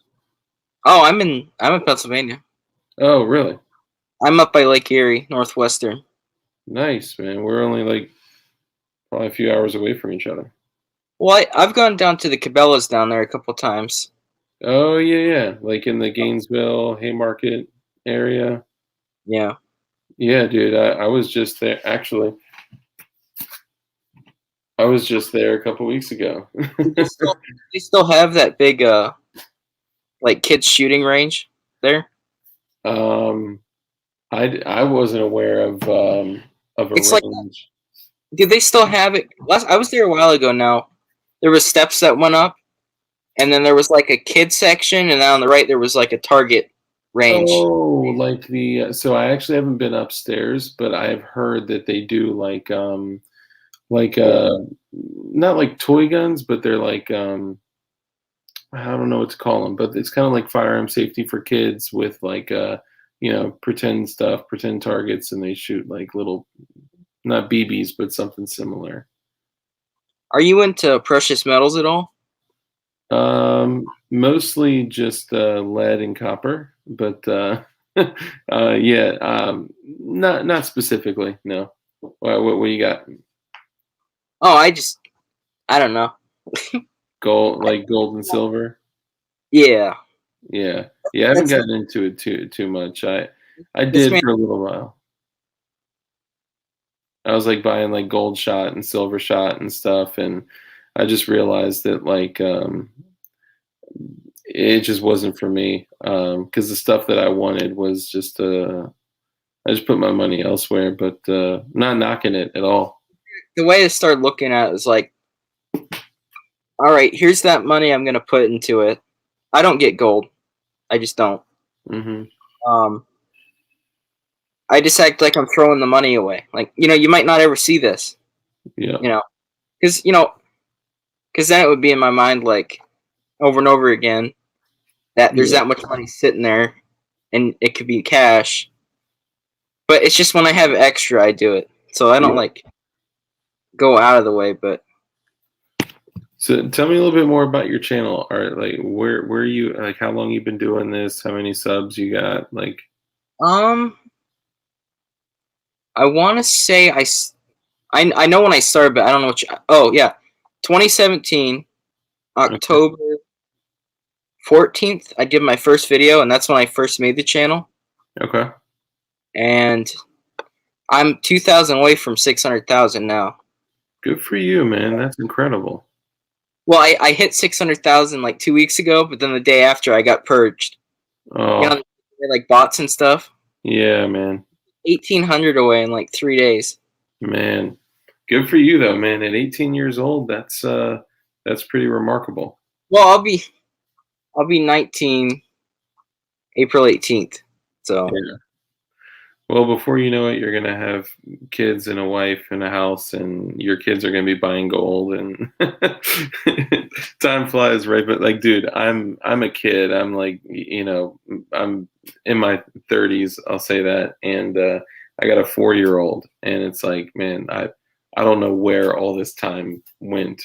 Oh, I'm in Pennsylvania. Oh, really? I'm up by Lake Erie, Northwestern. Nice, man. We're only like probably a few hours away from each other. Well, I've gone down to the Cabela's down there a couple times. Oh, yeah. Like in the Gainesville, Haymarket area. Yeah. Yeah, dude. I was just there. Actually, I was just there a couple weeks ago. They still have that big, like kids shooting range there. I wasn't aware of a It's range. like, do they still have it? I was there a while ago now. There was steps that went up, and then there was like a kid section, and then on the right there was like a target range. Oh, like so I actually haven't been upstairs, but I've heard that they do like not like toy guns, but they're like I don't know what to call them, but it's kind of like firearm safety for kids with like pretend stuff, pretend targets, and they shoot like little, not BBs, but something similar. Are you into precious metals at all? Mostly just lead and copper, but yeah, not specifically, no. What you got? Oh, I don't know. Gold, like gold and silver? Yeah, Yeah. Yeah, I haven't that's gotten into it too much. I this did man. for a little while. I was like buying like gold shot and silver shot and stuff, and I just realized that like it just wasn't for me. Because the stuff that I wanted was just I just put my money elsewhere, but not knocking it at all. The way to start looking at it is like, all right, here's that money I'm gonna put into it. I don't get gold. I just don't. Hmm. Um, I just act like I'm throwing the money away. Like, you might not ever see this. Yeah. You know, because then it would be in my mind like over and over again that there's Yeah. that much money sitting there, and it could be cash. But it's just when I have extra, I do it. So I don't Yeah. like go out of the way. But So tell me a little bit more about your channel. Or like where you like how long you've been doing this? How many subs you got? Like um, I want to say I know when I started, but I don't know which. Oh yeah, 2017 okay, October 14th. I did my first video, and that's when I first made the channel. okay. And I'm 2,000 away from 600,000 now. Good for you, man. That's incredible. Well, I hit 600,000 like 2 weeks ago, but then the day after I got purged. Oh, Like bots and stuff. yeah, man. 1,800 away in like 3 days. Man. Good for you though, man. At 18 years old, that's pretty remarkable. Well, I'll be 19 April 18th. So Yeah. Well, before you know it, you're gonna have kids and a wife and a house, and your kids are gonna be buying gold, and time flies, right? But like, dude, I'm a kid. I'm like, I'm in my 30s. I'll say that, and I got a 4-year old, and it's like, man, I don't know where all this time went.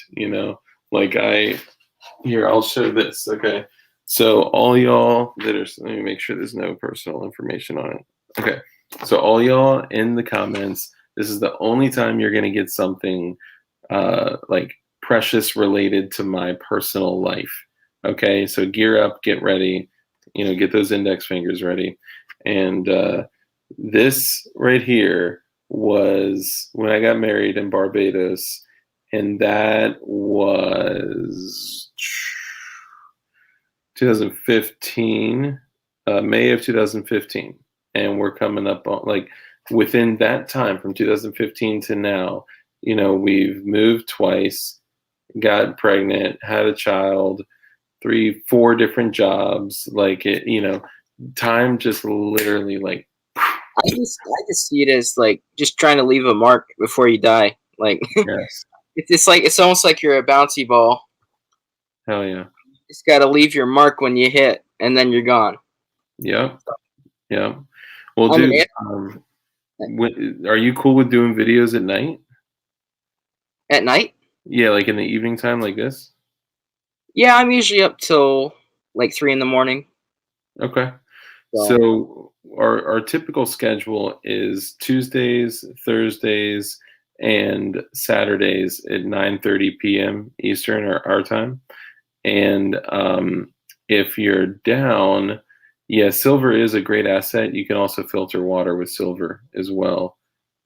Like I'll show this. Okay, so all y'all that are, let me make sure there's no personal information on it. Okay. So all y'all in the comments, this is the only time you're gonna get something like precious related to my personal life. Okay, so gear up, get ready, get those index fingers ready. And this right here was when I got married in Barbados, and that was 2015, May of 2015, and we're coming up on like within that time from 2015 to now. We've moved twice, got pregnant, had a child, 4 different jobs. Like time just literally like I just see it as like just trying to leave a mark before you die. Like yes, it's almost like you're a bouncy ball. hell yeah, You just got to leave your mark when you hit, and then you're gone. yep, yep. Well, I'm an dude, ant are you cool with doing videos at night? at night. Yeah, like in the evening time, like this. Yeah, I'm usually up till like 3 in the morning. Okay. So So our typical schedule is Tuesdays, Thursdays, and Saturdays at 9:30 p.m. Eastern or our time. And if you're down, yeah, silver is a great asset. You can also filter water with silver as well.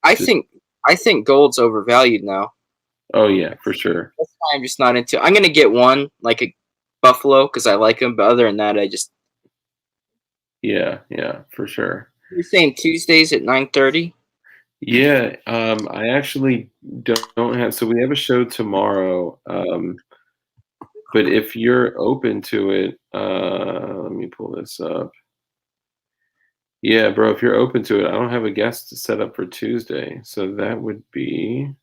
I Just think I think gold's overvalued now. oh yeah, for sure. That's why I'm just not into. I'm gonna get one like a buffalo because I like them, but other than that, I just. Yeah, yeah, for sure. You're saying Tuesdays at 9:30? Yeah, I actually don't have. So we have a show tomorrow. But if you're open to it, let me pull this up. Yeah, bro, if you're open to it, I don't have a guest to set up for Tuesday. So that would be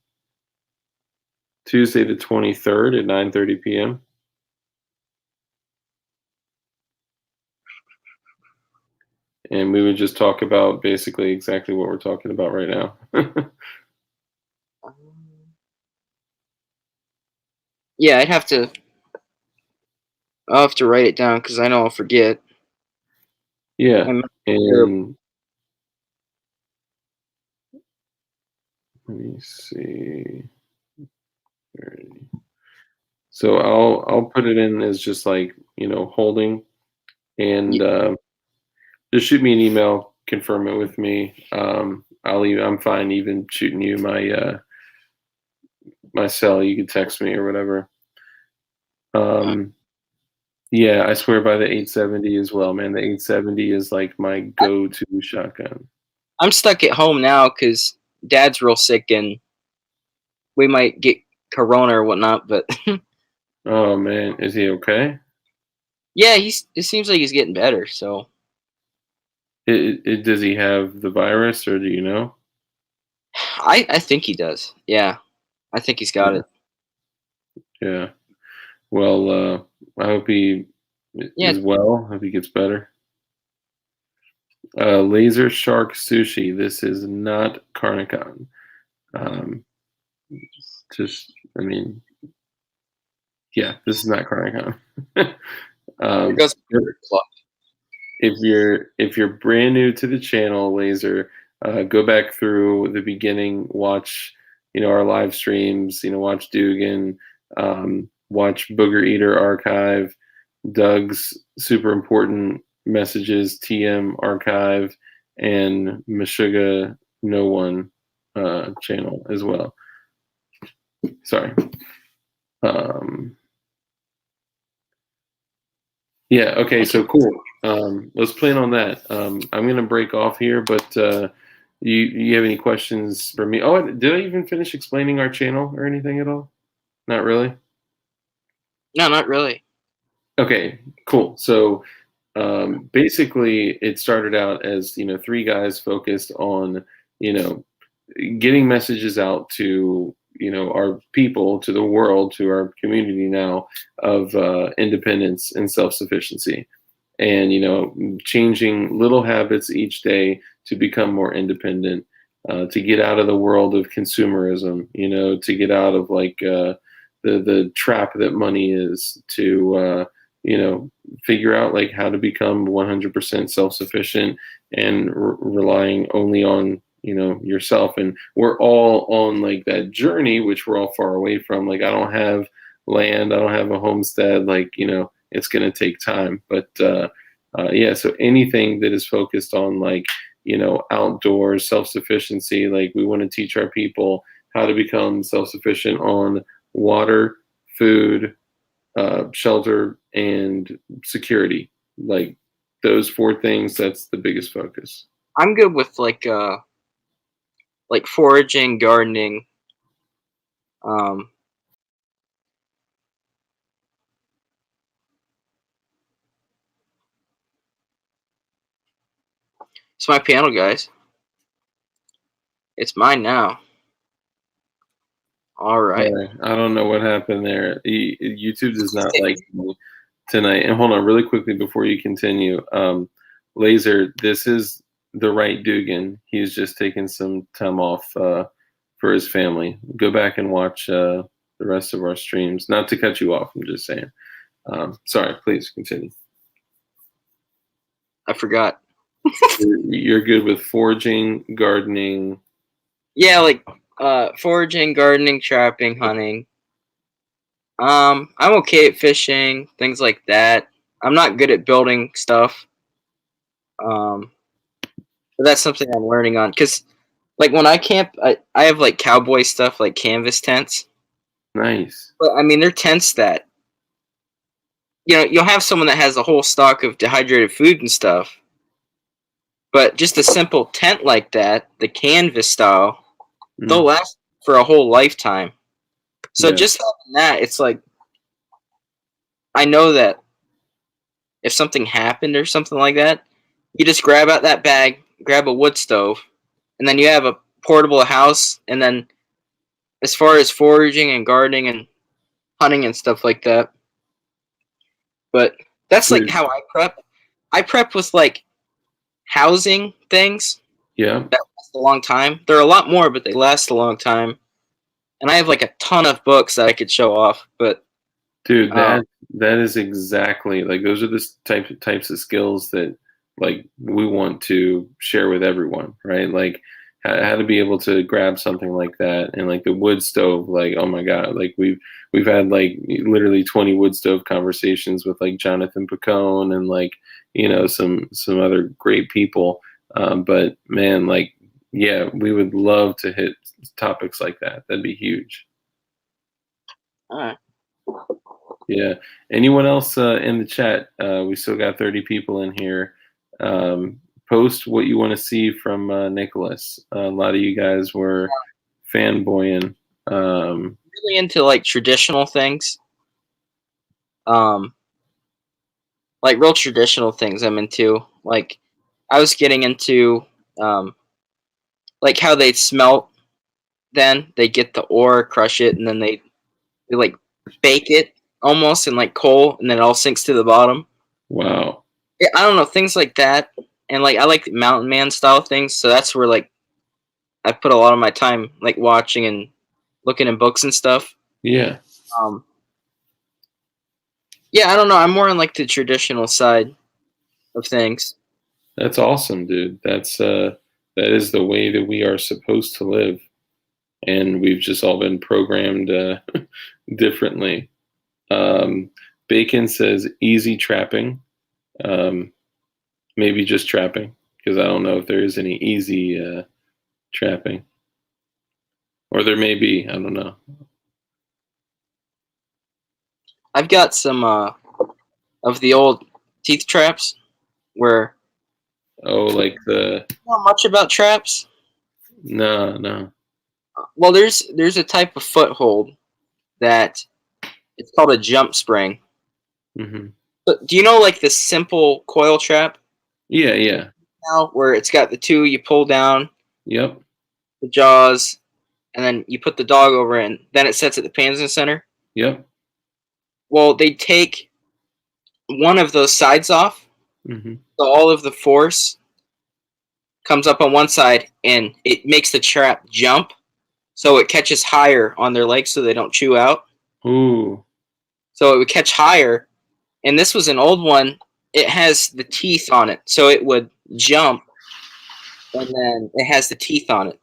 Tuesday the 23rd at 9:30 p.m. And we would just talk about basically exactly what we're talking about right now. Um, yeah, I'll have to write it down because I know I'll forget. Yeah. I'm terrible. And Let me see. So I'll put it in as just like, holding, and just shoot me an email, confirm it with me. I'm fine even shooting you my cell. You can text me or whatever. Yeah, I swear by the 870 as well, man. The 870 is like my go-to shotgun. I'm stuck at home now because Dad's real sick and we might get corona or whatnot. But Oh man, is he okay? yeah, it seems like he's getting better. So Does he have the virus, or do you know? I think he does. Yeah, I think he's got Yeah. it. Yeah. Well, I hope he Yeah, is well. Hope he gets better. Laser Shark Sushi. This is not Carnicon. Um, I mean, yeah, this is not Carnicon. it goes club. If you're brand new to the channel, Laser, go back through the beginning, watch our live streams, watch Dugan, watch Booger Eater Archive, Doug's super important messages TM Archive, and Meshuggah No One channel as well. Sorry. Yeah. Okay. So cool. Let's plan on that. I'm gonna break off here, but you have any questions for me? Oh, did I even finish explaining our channel or anything at all? Not really. No, not really. Okay. Cool. So basically, it started out as three guys focused on getting messages out to our people, to the world, to our community now, of independence and self-sufficiency, and changing little habits each day to become more independent, to get out of the world of consumerism, to get out of like the trap that money is, to figure out like how to become 100% self-sufficient and relying only on yourself. And we're all on like that journey, which we're all far away from. Like, I don't have land, I don't have a homestead, like it's going to take time, but yeah, so anything that is focused on like outdoors, self-sufficiency, like we want to teach our people how to become self-sufficient on water, food, shelter, and security. Like those four things, that's the biggest focus. I'm good with like foraging, gardening. Um, it's my piano, guys. It's mine now. All right. I don't know what happened there. YouTube does not like me tonight. And hold on, really quickly before you continue. Laser, this is the right Dugan. He's just taking some time off for his family. Go back and watch the rest of our streams. Not to cut you off, I'm just saying. Sorry, please continue. I forgot. You're good with foraging, gardening. Yeah, like foraging, gardening, trapping, hunting. I'm okay at fishing, things like that. I'm not good at building stuff. But that's something I'm learning on. Cause like when I camp, I have like cowboy stuff, like canvas tents. Nice. But I mean, they're tents that you'll have someone that has a whole stock of dehydrated food and stuff. But just a simple tent like that, the canvas style, they'll last for a whole lifetime. So just having that, it's like I know that if something happened or something like that, you just grab out that bag, grab a wood stove, and then you have a portable house. And then as far as foraging and gardening and hunting and stuff like that, but that's like how I prep. I prep with like housing things. Yeah. That last a long time. There are a lot more, but they last a long time. And I have like a ton of books that I could show off. But dude, that is exactly like those are the types of skills that like we want to share with everyone, right? Like how to be able to grab something like that, and like the wood stove, like oh my god, like we've had like literally 20 wood stove conversations with like Jonathan Picone and like some other great people. But man, like yeah, we would love to hit topics like that. That'd be huge. All right. Yeah. Anyone else in the chat? We still got 30 people in here. Post what you want to see from Nicholas. A lot of you guys were fanboying. Really into like traditional things. Like real traditional things I'm into. Like I was getting into like how they smelt then. They get the ore, crush it, and then they like bake it almost in like coal, and then it all sinks to the bottom. Wow. Yeah, I don't know, things like that. And like I like mountain man style things, so that's where like I put a lot of my time like watching and looking in books and stuff. Yeah. Um, yeah, I don't know. I'm more on like the traditional side of things. That's awesome, dude. That is the way that we are supposed to live, and we've just all been programmed differently. Bacon says easy trapping. Maybe just trapping, because I don't know if there is any easy trapping, or there may be. I don't know. I've got some of the old teeth traps where Oh, like the not much about traps. no. Well, there's a type of foothold that it's called a jump spring. Hmm. But do you know like the simple coil trap Yeah. now, where it's got the two you pull down Yep. the jaws, and then you put the dog over it, and then it sets at the pans in the center? Yep. Well, they take one of those sides off, Hmm. so all of the force comes up on one side, and it makes the trap jump, so it catches higher on their legs, so they don't chew out. Ooh. So it would catch higher, and this was an old one. It has the teeth on it, so it would jump, and then it has the teeth on it.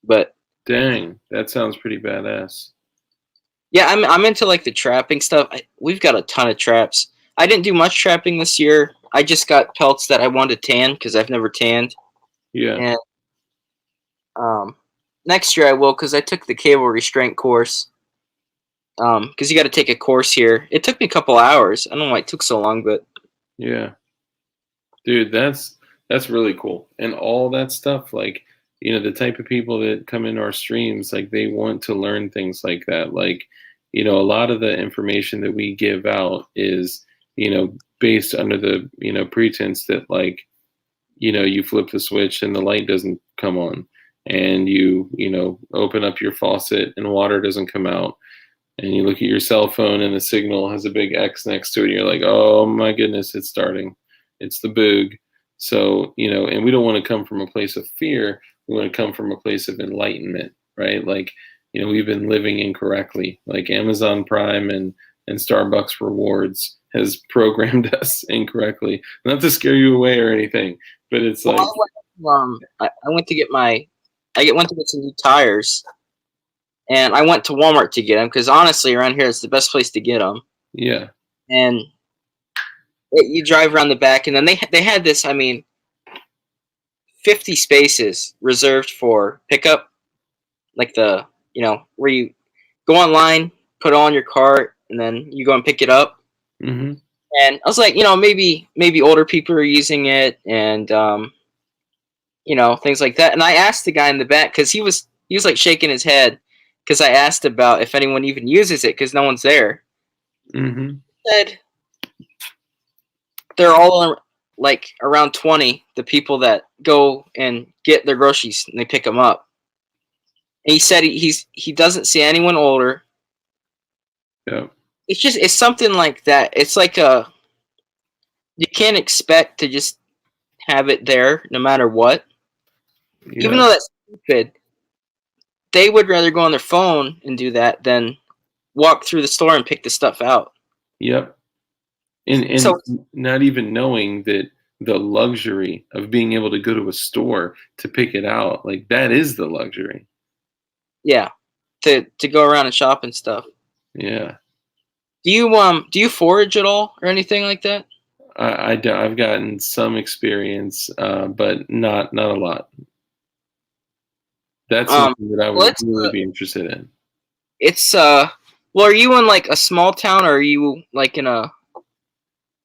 But Dang, that sounds pretty badass. yeah, I'm into like the trapping stuff. We've got a ton of traps. I didn't do much trapping this year. I just got pelts that I wanted to tan because I've never tanned. Yeah. And next year I will, because I took the cable restraint course. Because you got to take a course here. It took me a couple hours. I don't know why it took so long, but Yeah. Dude, that's really cool. And all that stuff, like, the type of people that come into our streams, like they want to learn things like that. Like, a lot of the information that we give out is, based under the, pretense that like, you flip the switch and the light doesn't come on, and you open up your faucet and water doesn't come out, and you look at your cell phone and the signal has a big X next to it, and you're like, oh my goodness, it's starting. It's the boog. So, and we don't want to come from a place of fear. We want to come from a place of enlightenment, right? Like, we've been living incorrectly. Like Amazon Prime and Starbucks rewards has programmed us incorrectly. Not to scare you away or anything, but it's like, I went to get went to get some new tires, and I went to Walmart to get them because honestly, around here it's the best place to get them. yeah. And you drive around the back, and then they had this. I mean, 50 spaces reserved for pickup, like the where you go online, put it on your cart, and then you go and pick it up. Mm-hmm. And I was like, maybe older people are using it, and things like that. And I asked the guy in the back, because he was like shaking his head, because I asked about if anyone even uses it, because no one's there. Mm-hmm. He said they're all like around 20, the people that go and get their groceries and they pick them up. And he said he doesn't see anyone older. Yeah. It's something like that. It's like you can't expect to just have it there no matter what. Yeah. Even though that's stupid, they would rather go on their phone and do that than walk through the store and pick the stuff out. Yep. And So not even knowing that the luxury of being able to go to a store to pick it out. Like that is the luxury. Yeah, to go around and shop and stuff. Yeah. Do you forage at all or anything like that? I've gotten some experience, but not a lot. That's Um, something that I well, would really be interested in. it's well, are you in like a small town or are you like in a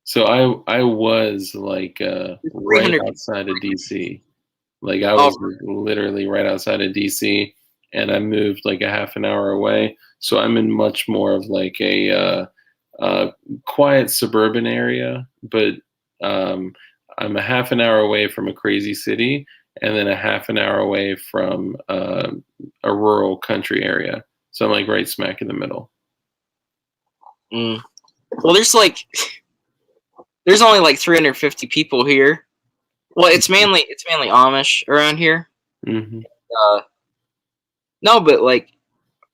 So I was like right 300 outside of DC. Like I Oh, was literally right outside of DC, and I moved like a half an hour away. So I'm in much more of like a quiet suburban area, but um, I'm a half an hour away from a crazy city, and then a half an hour away from a rural country area. So I'm like right smack in the middle. well, there's only like 350 people here. Well, it's mainly Amish around here. Hmm. Uh, no, but like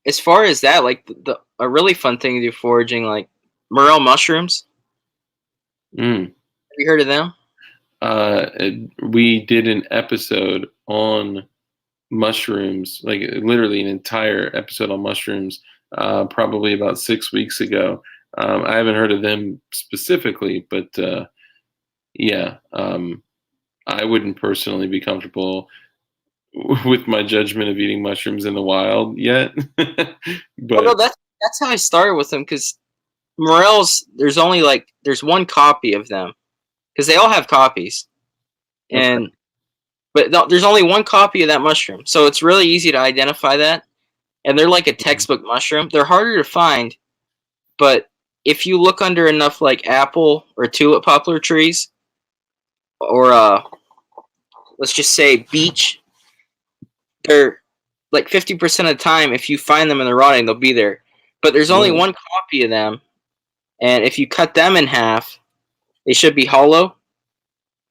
as far as that, like a really fun thing to do foraging, like morel mushrooms. Mm. Have you heard of them? Uh, we did an episode on mushrooms, like literally an entire episode on mushrooms, probably about 6 weeks ago. I haven't heard of them specifically, but yeah, I wouldn't personally be comfortable with my judgment of eating mushrooms in the wild yet. Well, no, But that's how I started with them because morels. There's one copy of them because they all have copies, okay. and but there's only one copy of that mushroom, so it's really easy to identify that. And they're like a textbook mushroom. They're harder to find, but if you look under enough like apple or tulip poplar trees, or let's just say beech, they're like 50% of the time. If you find them and they're rotting, they'll be there. But there's only Right. one copy of them, and if you cut them in half, they should be hollow.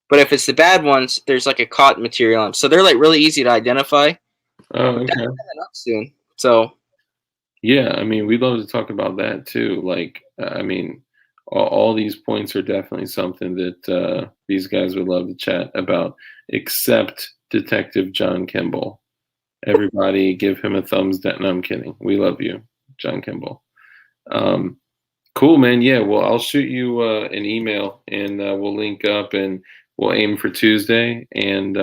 But if it's the bad ones, there's like a cotton material on them. So they're like really easy to identify. Oh, That's okay. coming up soon. So Yeah, I mean, we'd love to talk about that too. Like, I mean, all these points are definitely something that these guys would love to chat about, except Detective John Kimball. Everybody give him a thumbs down. No, I'm kidding. We love you, John Kimball. Um, cool, man. Yeah, well, I'll shoot you an email and we'll link up and we'll aim for Tuesday and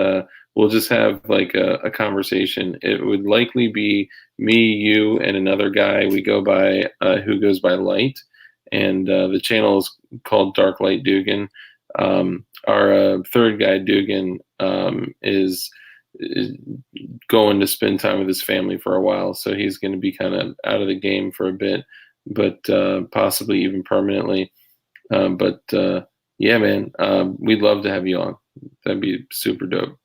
we'll just have like a conversation. It would likely be me, you, and another guy we go by who goes by Light. And the channel is called Dark Light Dugan. Our third guy, Dugan, is going to spend time with his family for a while. So he's going to be kind of out of the game for a bit, but possibly even permanently. But yeah, man, we'd love to have you on. That'd be super dope.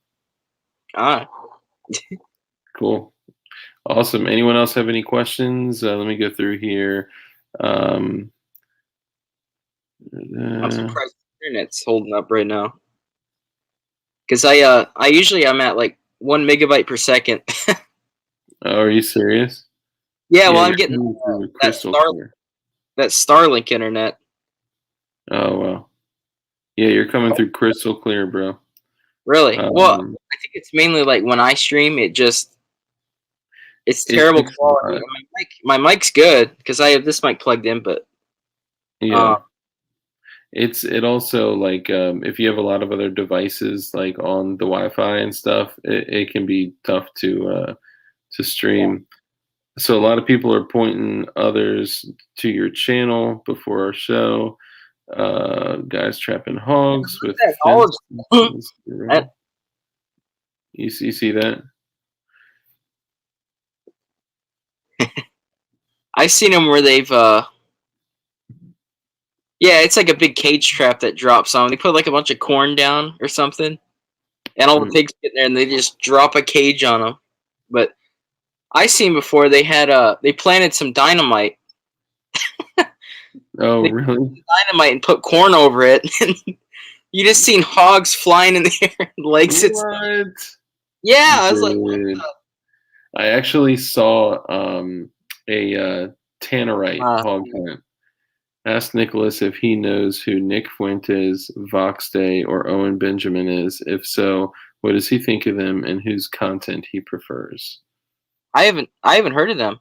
ah, Cool. Awesome. Anyone else have any questions? Let me go through here. Um, I'm uh, surprised the internet's holding up right now. Because I usually I'm at like 1 megabyte per second. oh, are you serious? Yeah, Yeah, well you're I'm getting coming through that crystal clear. Starlink internet. Oh, well. Yeah, you're coming through crystal clear, bro. Really? Well, Um, I think it's mainly like when I stream, it's it terrible takes a quality. lot. My mic's good because I have this mic plugged in, but uh, Yeah. It also like if you have a lot of other devices like on the Wi-Fi and stuff, it can be tough to stream. So a lot of people are pointing others to your channel before our show. Guys trapping hogs with that knowledge. fences. And You see that? I've seen them where they've yeah, it's like a big cage trap that drops on. They put like a bunch of corn down or something, and all the Mm. pigs get there and they just drop a cage on them. But I seen before they had they planted some dynamite. Oh, They really? dynamite and put corn over it. You just seen hogs flying in the air, and legs and stuff. What? Yeah, I was like, what Dude. I actually saw a tannerite the? hog hunt. Ask Nicholas if he knows who Nick Fuentes, Vox Day, or Owen Benjamin is. If so, what does he think of them and whose content he prefers? I haven't heard of them.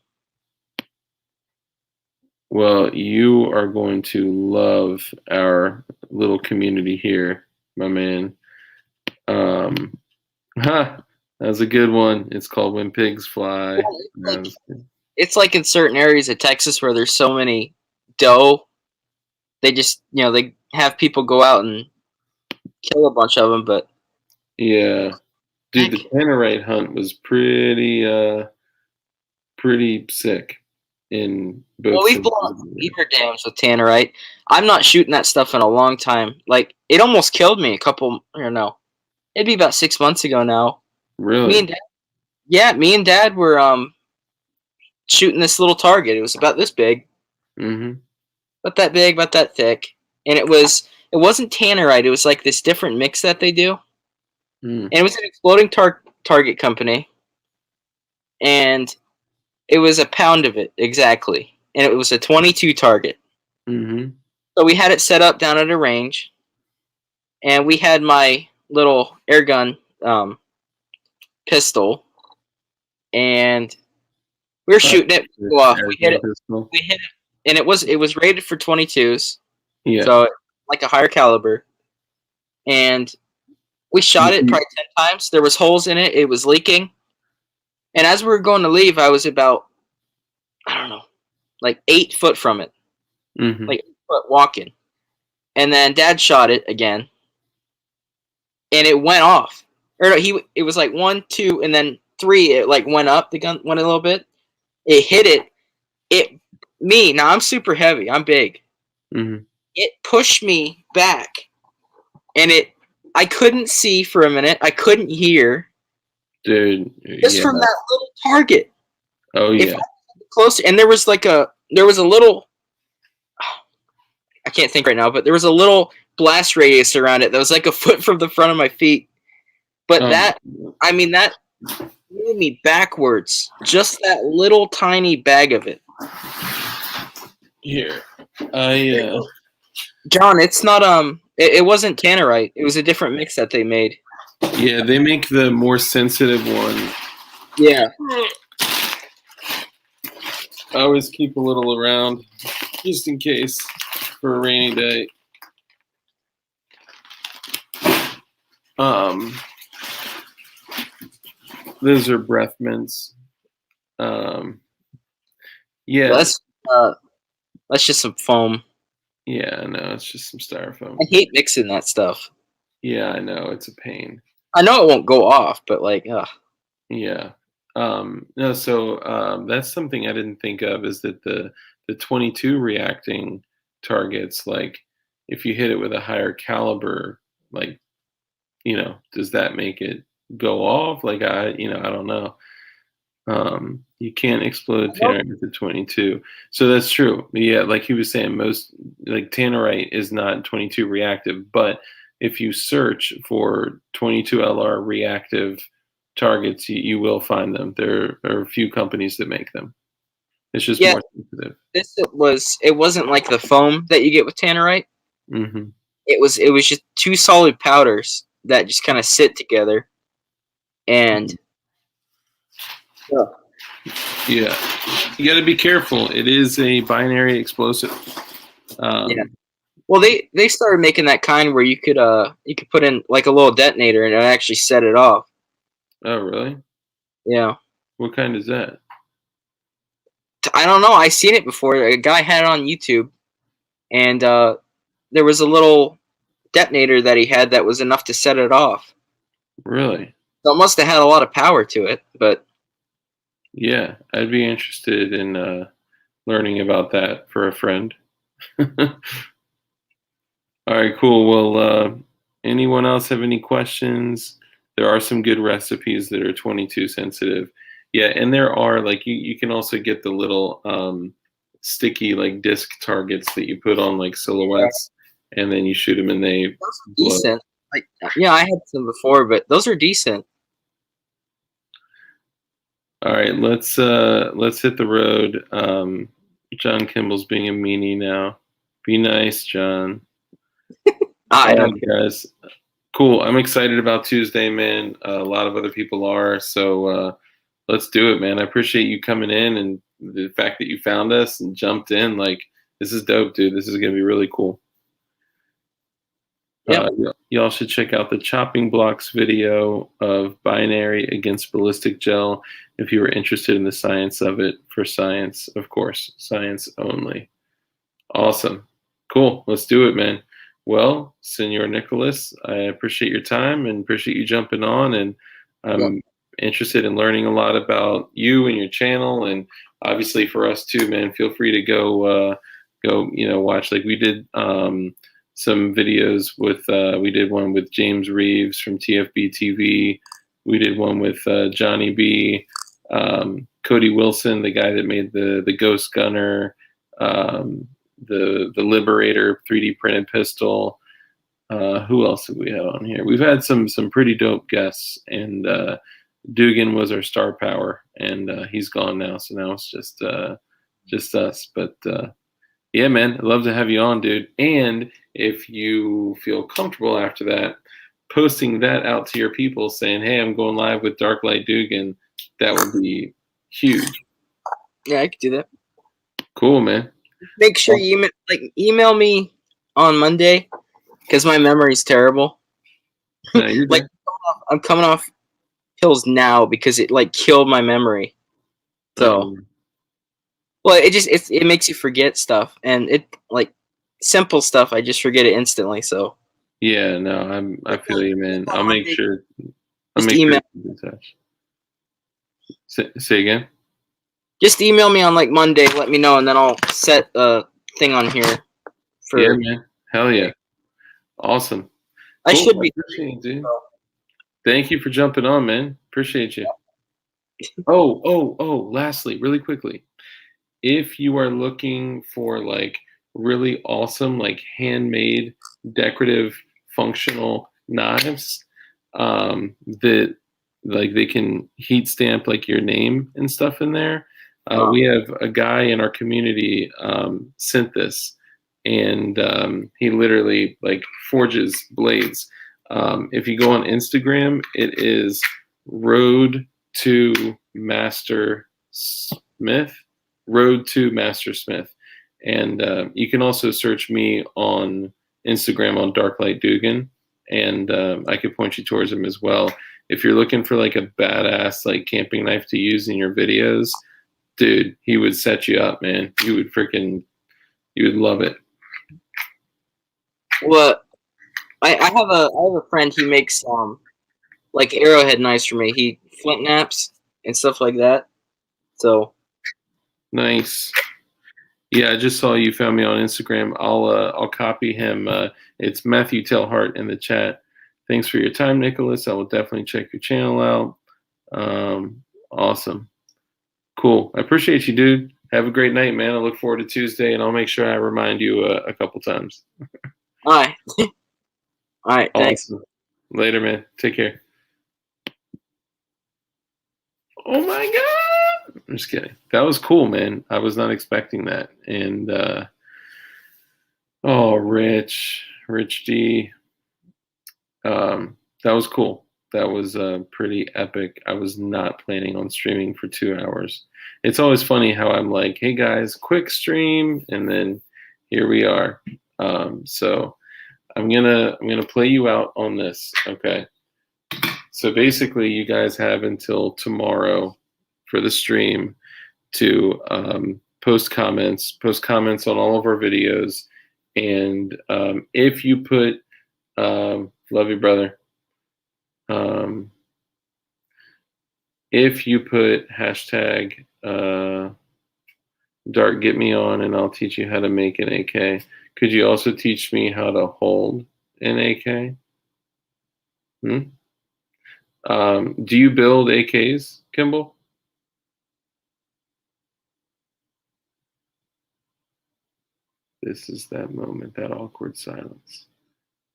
Well, you are going to love our little community here, my man. Um, that was a good one. It's called When Pigs Fly. It's like in certain areas of Texas where there's so many doe, they just they have people go out and kill a bunch of them. But yeah, dude, the Tannerite hunt was pretty sick in both. Well, we've blown up beaver dams with Tannerite. I'm not shooting that stuff in a long time. Like, it almost killed me a couple, I don't know, it'd be about 6 months ago now. Really? Me and Dad were shooting this little target. It was about this big. Mm-hmm. About that big, about that thick. And it wasn't Tannerite. It was like this different mix that they do. Mm. And it was an exploding target company. And it was a pound of it, exactly. And it was a 22 target. Mm-hmm. So we had it set up down at a range. And we had my little air gun pistol. And we were shooting it. Well, we hit it. We hit it. And it was rated for 22s. Yeah. So like a higher caliber. And we shot it probably 10 times. There was holes in it. It was leaking. And as we were going to leave, I was about, I don't know, like 8 foot from it. Mm-hmm. Like 8 foot walking. And then Dad shot it again. And it went off. Or no, it was like 1, 2, and then 3. It like went up. The gun went a little bit. It hit it. Now I'm super heavy. I'm big. Mm-hmm. It pushed me back. And I couldn't see for a minute. I couldn't hear. Dude, just from that little target. Oh yeah. Close, and there was a little. I can't think right now, but there was a little blast radius around it that was like a foot from the front of my feet. But that made me backwards. Just that little tiny bag of it. Here, John, it's not it wasn't Tannerite. It was a different mix that they made. Yeah, they make the more sensitive one. Yeah. I always keep a little around, just in case, for a rainy day. Those are breath mints. Yeah. That's just some foam. Yeah, I know. It's just some styrofoam. I hate mixing that stuff. Yeah, I know. It's a pain. I know it won't go off, but like, ugh. Yeah. No, so that's something I didn't think of, is that the 22 reacting targets, like if you hit it with a higher caliber, like, does that make it go off? Like, I don't know. You can't explode a tannerite with a 22. So that's true. Yeah, like he was saying, most like tannerite is not 22 reactive, but if you search for 22 LR reactive targets, you will find them. There are a few companies that make them. It's just more sensitive. It wasn't like the foam that you get with tannerite. Mm-hmm. It was just 2 solid powders that just kind of sit together, and yeah, you got to be careful. It is a binary explosive. Yeah. Well, they started making that kind where you could put in like a little detonator and it actually set it off. Oh, really? Yeah. What kind is that? I don't know. I seen it before. A guy had it on YouTube, and there was a little detonator that he had that was enough to set it off. Really? So it must have had a lot of power to it, but yeah, I'd be interested in learning about that for a friend. All right, cool. Well, anyone else have any questions? There are some good recipes that are 22 sensitive. Yeah, and there are, like, you can also get the little sticky, like, disc targets that you put on, like, silhouettes, and then you shoot them and they blow. Decent. Like, yeah, I had some before, but those are decent. All right, let's hit the road. John Kimball's being a meanie now. Be nice, John. I All don't right, guys. Cool. I'm excited about Tuesday, man. A lot of other people are. So let's do it, man. I appreciate you coming in and the fact that you found us and jumped in. Like, this is dope, dude. This is going to be really cool. Yep. Y'all should check out the chopping blocks video of binary against ballistic gel if you are interested in the science of it. For science, of course, science only. Awesome. Cool. Let's do it, man. Well, Senor Nicholas, I appreciate your time and appreciate you jumping on. And I'm interested in learning a lot about you and your channel. And obviously for us too, man, feel free to go, watch. Like we did some videos with, we did one with James Reeves from TFB TV. We did one with Johnny B, Cody Wilson, the guy that made the Ghost Gunner, the Liberator 3D printed pistol. Who else have we had on here? We've had some pretty dope guests, and Dugan was our star power, and he's gone now, so now it's just us. But yeah, man, I'd love to have you on, dude. And if you feel comfortable after that, posting that out to your people, saying, "Hey, I'm going live with Darklight Dugan," that would be huge. Yeah, I could do that. Cool, man. Make sure you email me on Monday because my memory's terrible. No, you're like I'm coming off pills now because it like killed my memory. So, well, it makes you forget stuff, and it like simple stuff. I just forget it instantly. So yeah, no, I feel you, man. I'll make sure. Just email. Sure say again. Just email me on like Monday. Let me know, and then I'll set a thing on here. Yeah, man. Hell yeah. Awesome. I should be. Appreciate you, dude. Thank you for jumping on, man. Appreciate you. Oh, lastly, really quickly. If you are looking for like really awesome, like handmade, decorative, functional knives, that like they can heat stamp like your name and stuff in there. We have a guy in our community sent this, and he literally like forges blades. If you go on Instagram, it is Road to Master Smith. Road to Master Smith, and you can also search me on Instagram on Darklight Dugan, and I could point you towards him as well. If you're looking for like a badass like camping knife to use in your videos, dude, he would set you up, man. You would love it. Well, I have a friend. He makes like arrowhead knives for me. He flint knaps and stuff like that. So nice. Yeah, I just saw you found me on Instagram. I'll copy him. It's Matthew Telhart in the chat. Thanks for your time, Nicholas. I will definitely check your channel out. Awesome. Cool. I appreciate you, dude. Have a great night, man. I look forward to Tuesday, and I'll make sure I remind you a couple times. All right. All right. Thanks. Awesome. Later, man. Take care. Oh my God. I'm just kidding. That was cool, man. I was not expecting that. And Rich D. That was cool. That was pretty epic. I was not planning on streaming for 2 hours. It's always funny how I'm like, hey guys, quick stream, and then here we are. So I'm gonna play you out on this, okay? So basically, you guys have until tomorrow for the stream to post comments on all of our videos, and if you put love you, brother. If you put hashtag Dart get me on, and I'll teach you how to make an AK. Could you also teach me how to hold an AK? Do you build AKs, Kimball? This is that moment, that awkward silence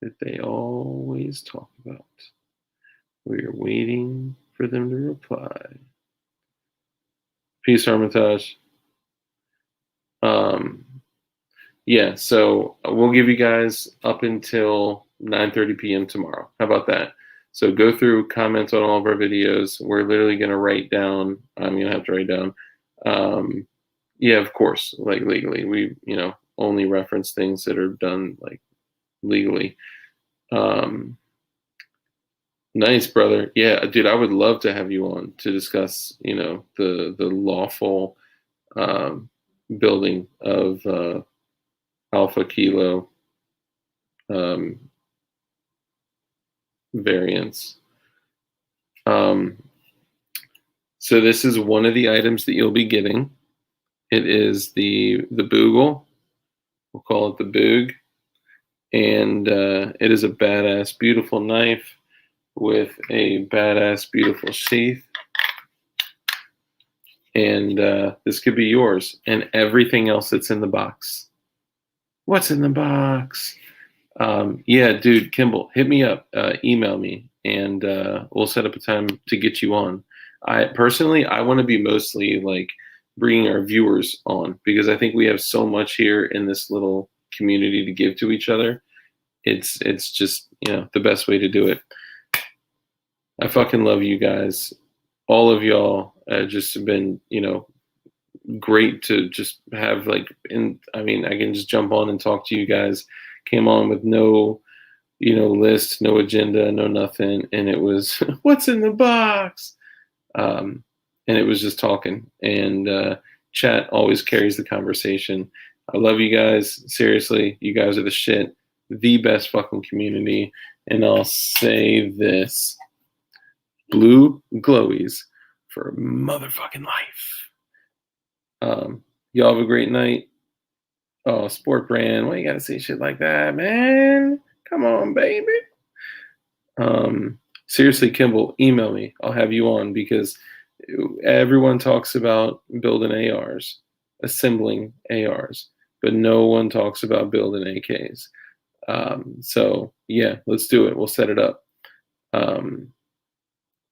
that they always talk about. We're waiting for them to reply. Peace, Armitage. Yeah, so we'll give you guys up until 9:30 p.m. tomorrow. How about that? So go through, comment on all of our videos. We're literally going to write down. I'm going to have to write down. Yeah, of course, like legally. We, only reference things that are done like legally. Nice, brother. Yeah, dude, I would love to have you on to discuss, the lawful um, building of Alpha Kilo um, variants. So this is one of the items that you'll be getting. It is the Boogle. We'll call it the Boog, and it is a badass, beautiful knife with a badass, beautiful sheath. And this could be yours, and everything else that's in the box. What's in the box? Yeah, dude, Kimball, hit me up, email me, and we'll set up a time to get you on. I want to be mostly like bringing our viewers on because I think we have so much here in this little community to give to each other. It's just the best way to do it. I fucking love you guys, all of y'all. Just have been great to just have I can just jump on and talk to you guys. Came on with no list, no agenda, no nothing, and it was what's in the box, and it was just talking, and chat always carries the conversation. I love you guys, seriously. You guys are the shit, the best fucking community. And I'll say this: blue glowies for motherfucking life. Y'all have a great night. Oh, Sport Brand, why you gotta say shit like that, man? Come on, baby. Seriously, Kimball, email me. I'll have you on because everyone talks about building ARs, assembling ARs, but no one talks about building AKs. So yeah, let's do it. We'll set it up.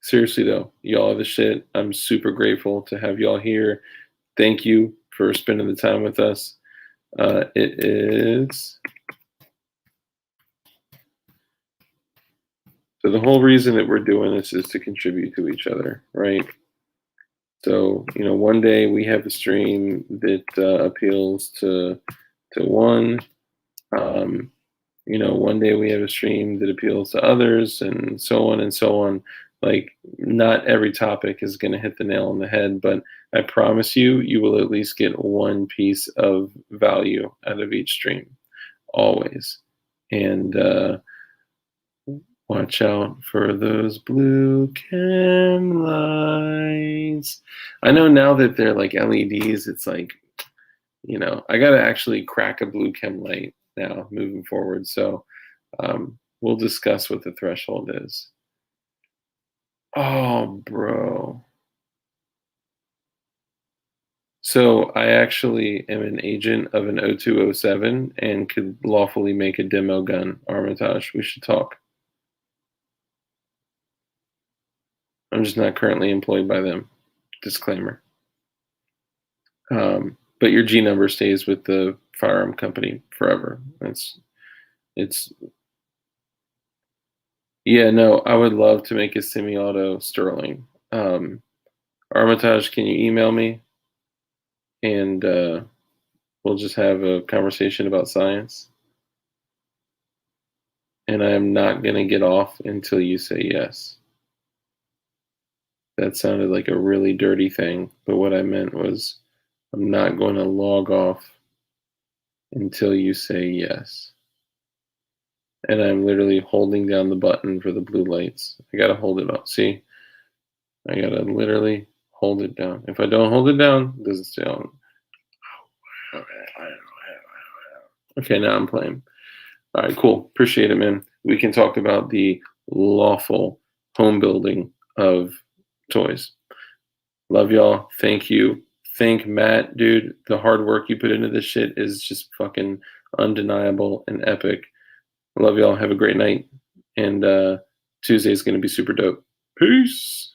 Seriously though, y'all are the shit. I'm super grateful to have y'all here. Thank you for spending the time with us. It is. So the whole reason that we're doing this is to contribute to each other, right? So, one day we have a stream that appeals to one. One day we have a stream that appeals to others, and so on and so on. Like, not every topic is going to hit the nail on the head, but I promise you, you will at least get one piece of value out of each stream, always. And watch out for those blue chem lights. I know now that they're like LEDs, it's like, I got to actually crack a blue chem light now moving forward. So we'll discuss what the threshold is. Oh, bro. So I actually am an agent of an 0207 and could lawfully make a demo gun. Armitage, we should talk. I'm just not currently employed by them. Disclaimer. But your G number stays with the firearm company forever. It's. Yeah, no, I would love to make a semi-auto Sterling. Armitage, can you email me? And we'll just have a conversation about science. And I am not going to get off until you say yes. That sounded like a really dirty thing, but what I meant was I'm not going to log off until you say yes. And I'm literally holding down the button for the blue lights. I got to hold it up. See? I got to literally hold it down. If I don't hold it down, it doesn't stay on. Okay, now I'm playing. All right, cool. Appreciate it, man. We can talk about the lawful home building of toys. Love y'all. Thank you. Thank Matt, dude. The hard work you put into this shit is just fucking undeniable and epic. Love y'all. Have a great night. And Tuesday is going to be super dope. Peace.